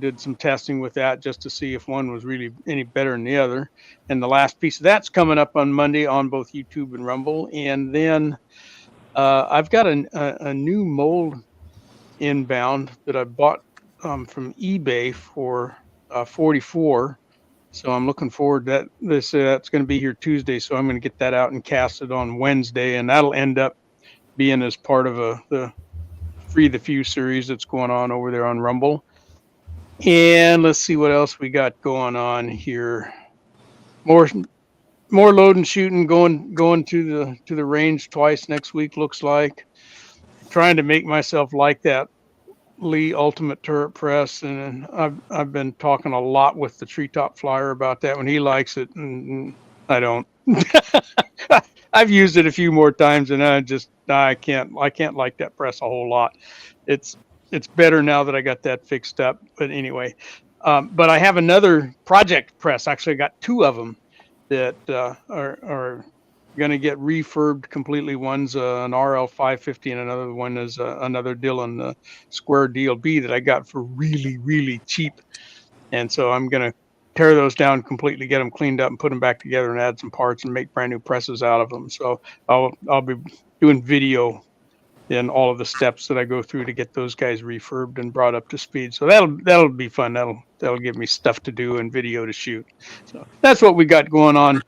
Did some testing with that just to see if one was really any better than the other. And the last piece of that's coming up on Monday on both YouTube and Rumble. And then I've got a new mold inbound that I bought from eBay for 44. So I'm looking forward to that. That's going to be here Tuesday. So I'm going to get that out and cast it on Wednesday. And that'll end up being as part of the Free the Few series that's going on over there on Rumble. And let's see what else we got going on here. More load and shooting, going to the range twice next week, looks like. Trying to make myself like that Lee Ultimate Turret Press, and I've been talking a lot with the Treetop Flyer about that when he likes it, and I don't. I've used it a few more times, and I can't like that press a whole lot. It's better now that I got that fixed up. But anyway, but I have another project press. Actually, I got two of them that are going to get refurbed completely. One's an RL 550 and another one is another Dillon Square DLB that I got for really, really cheap. And so I'm going to tear those down completely, get them cleaned up and put them back together and add some parts and make brand new presses out of them. So I'll be doing video in all of the steps that I go through to get those guys refurbed and brought up to speed. So that'll be fun. That'll give me stuff to do and video to shoot. So that's what we got going on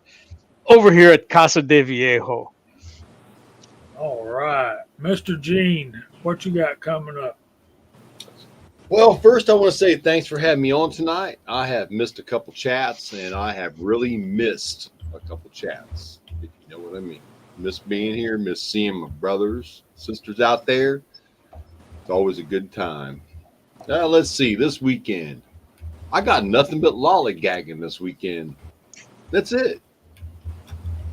over here at Casa de Viejo. All right, Mr. Gene, what you got coming up? Well, first I want to say thanks for having me on tonight. I have missed a couple chats, and I have really missed a couple chats, if you know what I mean. Miss being here, miss seeing my brothers, sisters out there. It's always a good time. Now, let's see, this weekend. I got nothing but lollygagging this weekend. That's it.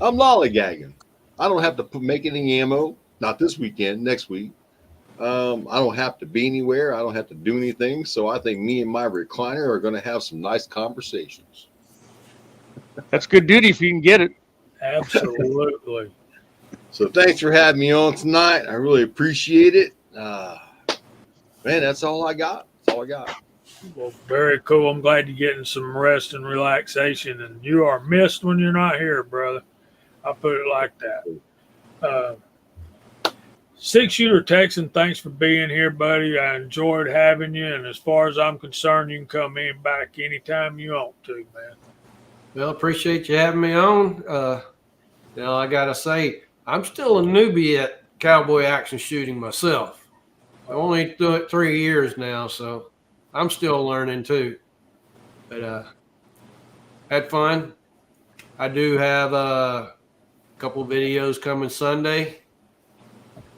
I'm lollygagging. I don't have to make any ammo. Not this weekend, next week. I don't have to be anywhere. I don't have to do anything. So I think me and my recliner are going to have some nice conversations. That's good duty if you can get it. Absolutely. So thanks for having me on tonight. I really appreciate it. Man, that's all I got. That's all I got. Well, very cool. I'm glad you're getting some rest and relaxation, and you are missed when you're not here, brother. I'll put it like that. Six Shooter Texan, thanks for being here, buddy. I enjoyed having you, and as far as I'm concerned, you can come in back anytime you want to, man. Well, appreciate you having me on. I got to say, I'm still a newbie at Cowboy Action Shooting myself. I only do it 3 years now, so I'm still learning too. But had fun. I do have a couple videos coming Sunday.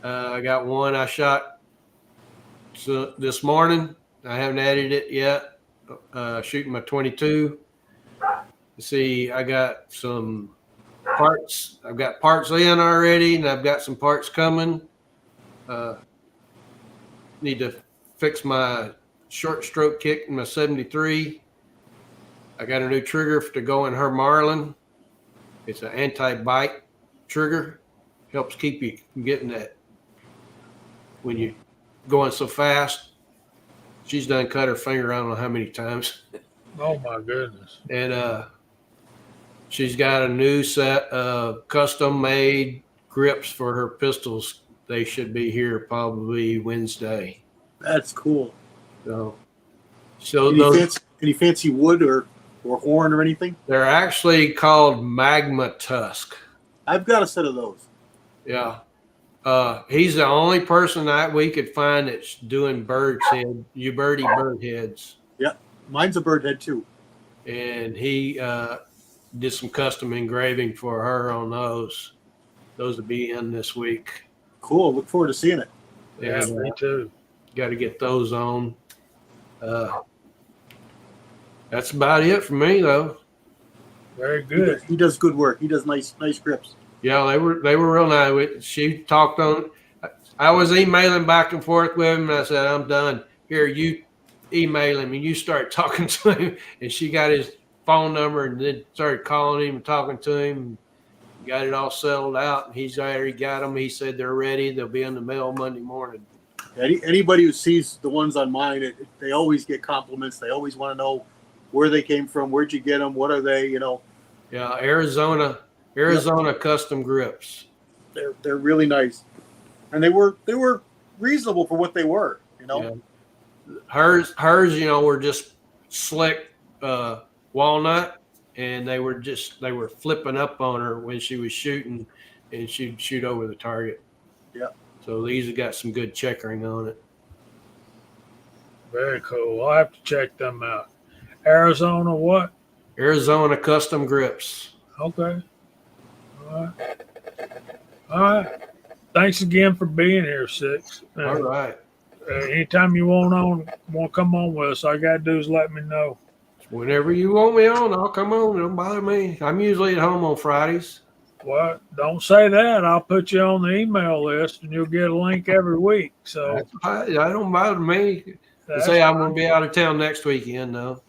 I got one I shot this morning. I haven't edited it yet. Shooting my 22. See, I got some parts. I've got parts in already, and I've got some parts coming. Need to fix my short stroke kick in my 73. I got a new trigger to go in her Marlin. It's an anti-bite trigger. Helps keep you from getting that when you're going so fast. She's done cut her finger I don't know how many times. Oh, my goodness. And she's got a new set of custom-made grips for her pistols. They should be here probably Wednesday. That's cool. So Any fancy wood or horn or anything? they're actually called Magma Tusk. I've got a set of those. Yeah. He's the only person that we could find that's doing bird heads. Yeah, mine's a bird head too. And he did some custom engraving for her on those. Those will be in this week. Cool. Look forward to seeing it. Yeah, And, me too. got to get those on. That's about it for me, though. Very good. He does good work. He does nice grips. Yeah, they were real nice. She talked on. I was emailing back and forth with him, and I said, "I'm done. Here, you email him, and you start talking to him." And she got his phone number, and then started calling him and talking to him. Got it all settled out, and he's already got them. He said they're ready. They'll be in the mail Monday morning. Anybody who sees the ones on mine, they always get compliments. They always want to know where they came from, where'd you get them, what are they, Yeah, Arizona custom grips. They're really nice, and they were reasonable for what they were. Yeah. Hers, were just slick walnut, and they were flipping up on her when she was shooting, and she'd shoot over the target. Yeah. So these have got some good checkering on it. Very cool. I'll have to check them out. Arizona what? Arizona custom grips. Okay. All right. Thanks again for being here, Six. All right. Anytime you want to come on with us, all you got to do is let me know. Whenever you want me on, I'll come on. Don't bother me. I'm usually at home on Fridays. Well, don't say that. I'll put you on the email list, and you'll get a link every week. So I don't bother me. Say I'm going to be out of town next weekend, though.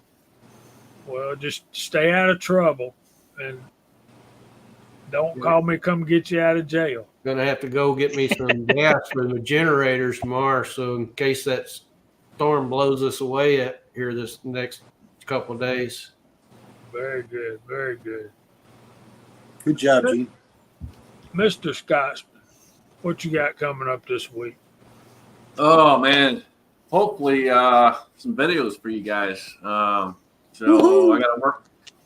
Well, just stay out of trouble and Don't call me. Come get you out of jail. Gonna have to go get me some gas for the generators tomorrow, so in case that storm blows us away here this next couple of days. Very good. Very good. Good job, Gene. Mr. Scotsman, what you got coming up this week? Oh man, hopefully some videos for you guys. So Woo-hoo!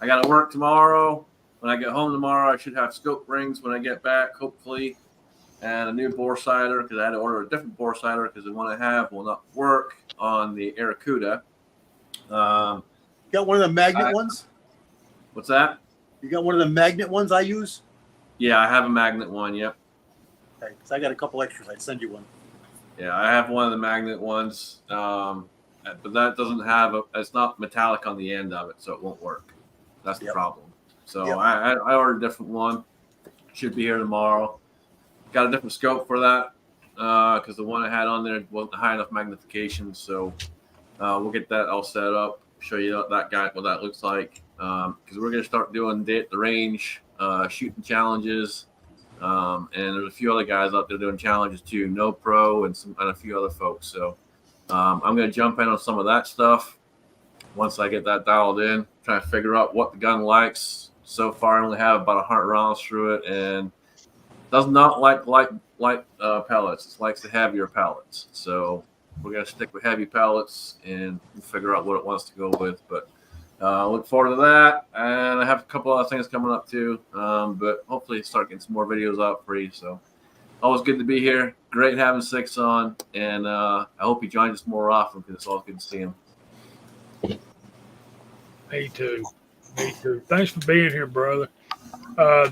I gotta work tomorrow. When I get home tomorrow, I should have scope rings when I get back, hopefully, and a new bore sighter because I had to order a different bore sighter because the one I have will not work on the Aracuda. Got one of the magnet ones? What's that? You got one of the magnet ones I use? Yeah, I have a magnet one. Yep. Okay, because I got a couple extras. I'd send you one. Yeah, I have one of the magnet ones, but that doesn't have it's not metallic on the end of it, so it won't work. That's the problem. So I ordered a different one. Should be here tomorrow. Got a different scope for that because the one I had on there wasn't high enough magnification. So we'll get that all set up. Show you what that looks like because we're gonna start doing the range shooting challenges. And there's a few other guys out there doing challenges too, No Pro and a few other folks. So I'm going to jump in on some of that stuff once I get that dialed in, trying to figure out what the gun likes. So far, I only have about 100 rounds through it and does not like pellets. It likes the heavier pellets. So we're going to stick with heavy pellets and figure out what it wants to go with. But look forward to that. And I have a couple other things coming up too. But hopefully start getting some more videos out for you. So always good to be here. Great having Six on. And I hope he joins us more often because it's always good to see him. Me too. Me too. Thanks for being here, brother.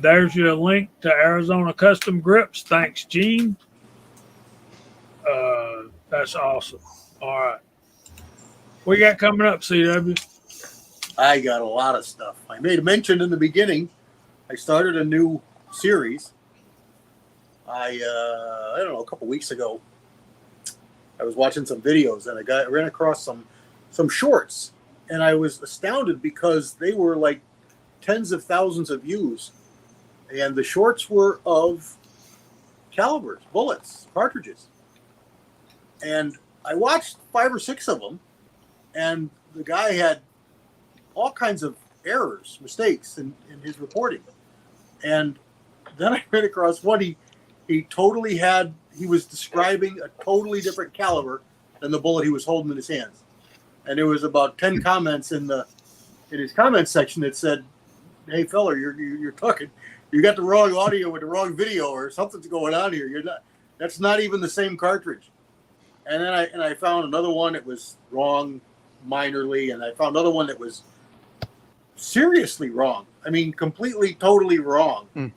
There's your link to Arizona Custom Grips. Thanks, Gene. That's awesome. All right. What you got coming up, CW? I got a lot of stuff. I made a mention in the beginning. I started a new series. I don't know, a couple weeks ago. I was watching some videos and I ran across some shorts, and I was astounded because they were like tens of thousands of views, and the shorts were of calibers, bullets, cartridges. And I watched 5 or 6 of them, and the guy had all kinds of errors, mistakes in his reporting. And then I ran across one. He was describing a totally different caliber than the bullet he was holding in his hands. And there was about 10 comments in his comment section that said, "Hey fella, you're talking, you got the wrong audio with the wrong video, or something's going on here. That's not even the same cartridge." And then I found another one that was wrong minorly, and I found another one that was seriously wrong. I mean, completely, totally wrong. And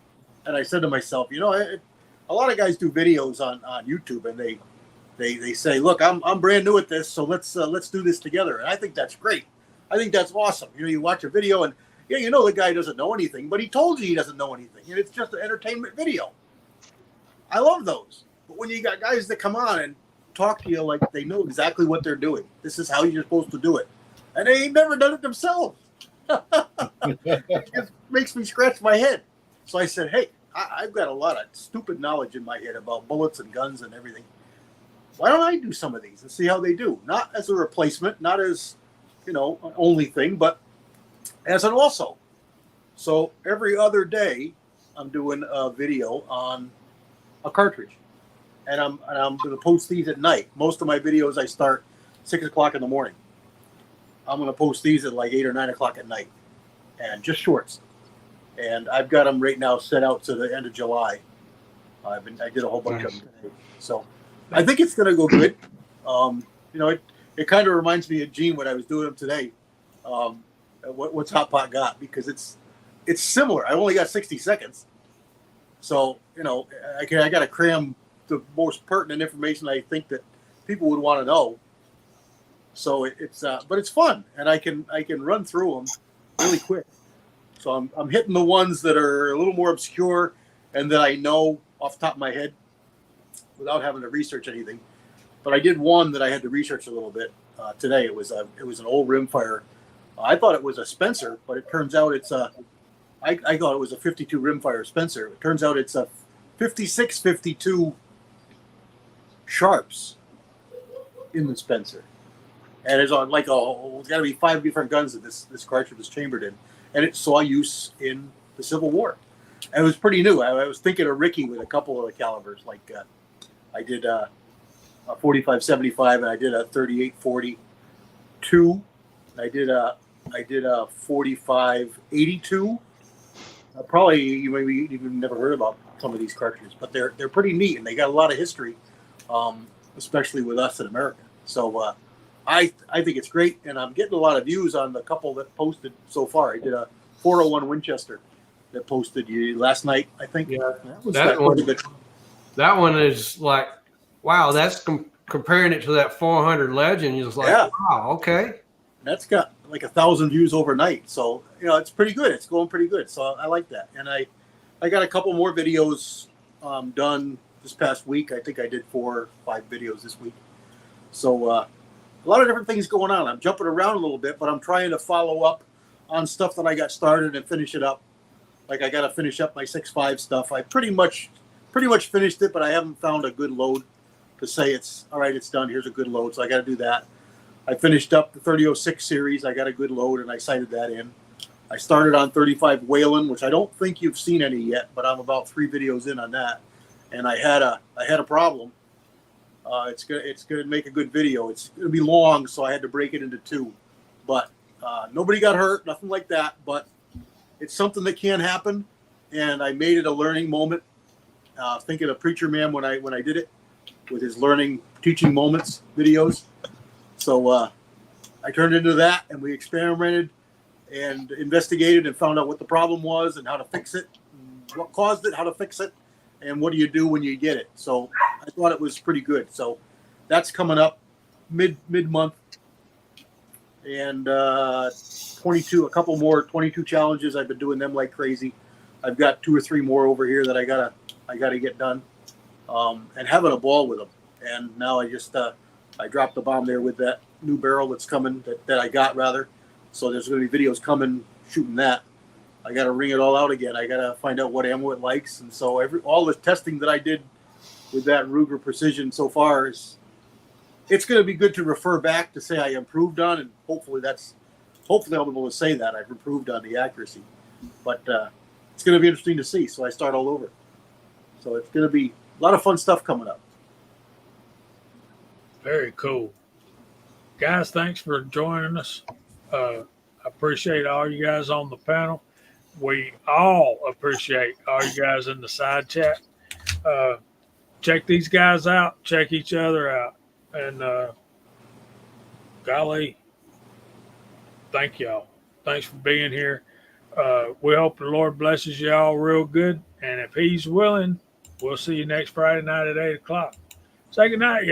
I said to myself, a lot of guys do videos on YouTube, and they say, "Look, I'm brand new at this, so let's do this together." And I think that's great. I think that's awesome. You watch a video, and the guy doesn't know anything, but he told you he doesn't know anything, and it's just an entertainment video. I love those. But when you got guys that come on and talk to you like they know exactly what they're doing, this is how you're supposed to do it, and they ain't never done it themselves. It just makes me scratch my head. So I said, "Hey, I've got a lot of stupid knowledge in my head about bullets and guns and everything. Why don't I do some of these and see how they do? Not as a replacement, not as, an only thing, but as an also." So every other day, I'm doing a video on a cartridge, and I'm going to post these at night. Most of my videos I start 6 o'clock in the morning. I'm going to post these at like 8 or 9 o'clock at night, and just shorts. And I've got them right now set out to the end of July. I did a whole bunch of them today. So I think it's going to go good. It kind of reminds me of Gene when I was doing them today. What's Hot Pot got, because it's similar. I only got 60 seconds. So, I got to cram the most pertinent information I think that people would want to know. So but it's fun, and I can run through them really quick. So I'm hitting the ones that are a little more obscure and that I know off the top of my head without having to research anything. But I did one that I had to research a little bit today. It was an old rimfire. I thought it was a Spencer, but it turns out it's a I thought it was a 52 rimfire Spencer. It turns out it's a 56-52 sharps in the Spencer, and it's on like it's got to be 5 different guns that this cartridge was chambered in, and it saw use in the Civil War. And it was pretty new. I was thinking of Ricky with a couple of the calibers, like I did a 45-75, and I did a 38-42. I did a 45-82. Probably you maybe even never heard about some of these cartridges, but they're pretty neat, and they got a lot of history, especially with us in America. So I think it's great, and I'm getting a lot of views on the couple that posted so far. I did a 401 Winchester that posted last night, I think. Yeah, that was that one is like, wow, that's comparing it to that 400 Legend. You're just like, Yeah. wow, okay. That's got like 1,000 views overnight. So, it's pretty good. It's going pretty good. So I like that. And I got a couple more videos done this past week. I think I did 4 or 5 videos this week. So a lot of different things going on. I'm jumping around a little bit, but I'm trying to follow up on stuff that I got started and finish it up. Like I got to finish up my 6.5 stuff. I pretty much finished it, but I haven't found a good load to say it's all right. It's done. Here's a good load. So I got to do that. I finished up the 3006 series. I got a good load, and I sighted that in. I started on 35 Whalen, which I don't think you've seen any yet, but I'm about 3 videos in on that. And I had a problem. It's gonna make a good video. It's gonna be long, so I had to break it into 2. But nobody got hurt, nothing like that. But it's something that can happen, and I made it a learning moment. Thinking of Preacher Man when I did it with his teaching moments videos. So I turned into that, and we experimented and investigated and found out what the problem was and how to fix it, what caused it, how to fix it, and what do you do when you get it. So I thought it was pretty good. So that's coming up mid-month. And 22, a couple more 22 challenges. I've been doing them like crazy. I've got 2 or 3 more over here that I gotta get done, and having a ball with them. And now I just I dropped the bomb there with that new barrel that's coming that I got rather. So there's going to be videos coming shooting that. I got to ring it all out again. I got to find out what ammo it likes. And so all the testing that I did with that Ruger Precision so far it's going to be good to refer back to say I improved on, and hopefully I'll be able to say that I've improved on the accuracy. But it's going to be interesting to see. So I start all over. So it's going to be a lot of fun stuff coming up. Very cool. Guys, thanks for joining us. I appreciate all you guys on the panel. We all appreciate all you guys in the side chat. Check these guys out. Check each other out. And golly, thank y'all. Thanks for being here. We hope the Lord blesses y'all real good. And if he's willing, we'll see you next Friday night at 8 o'clock. Say good night, y'all.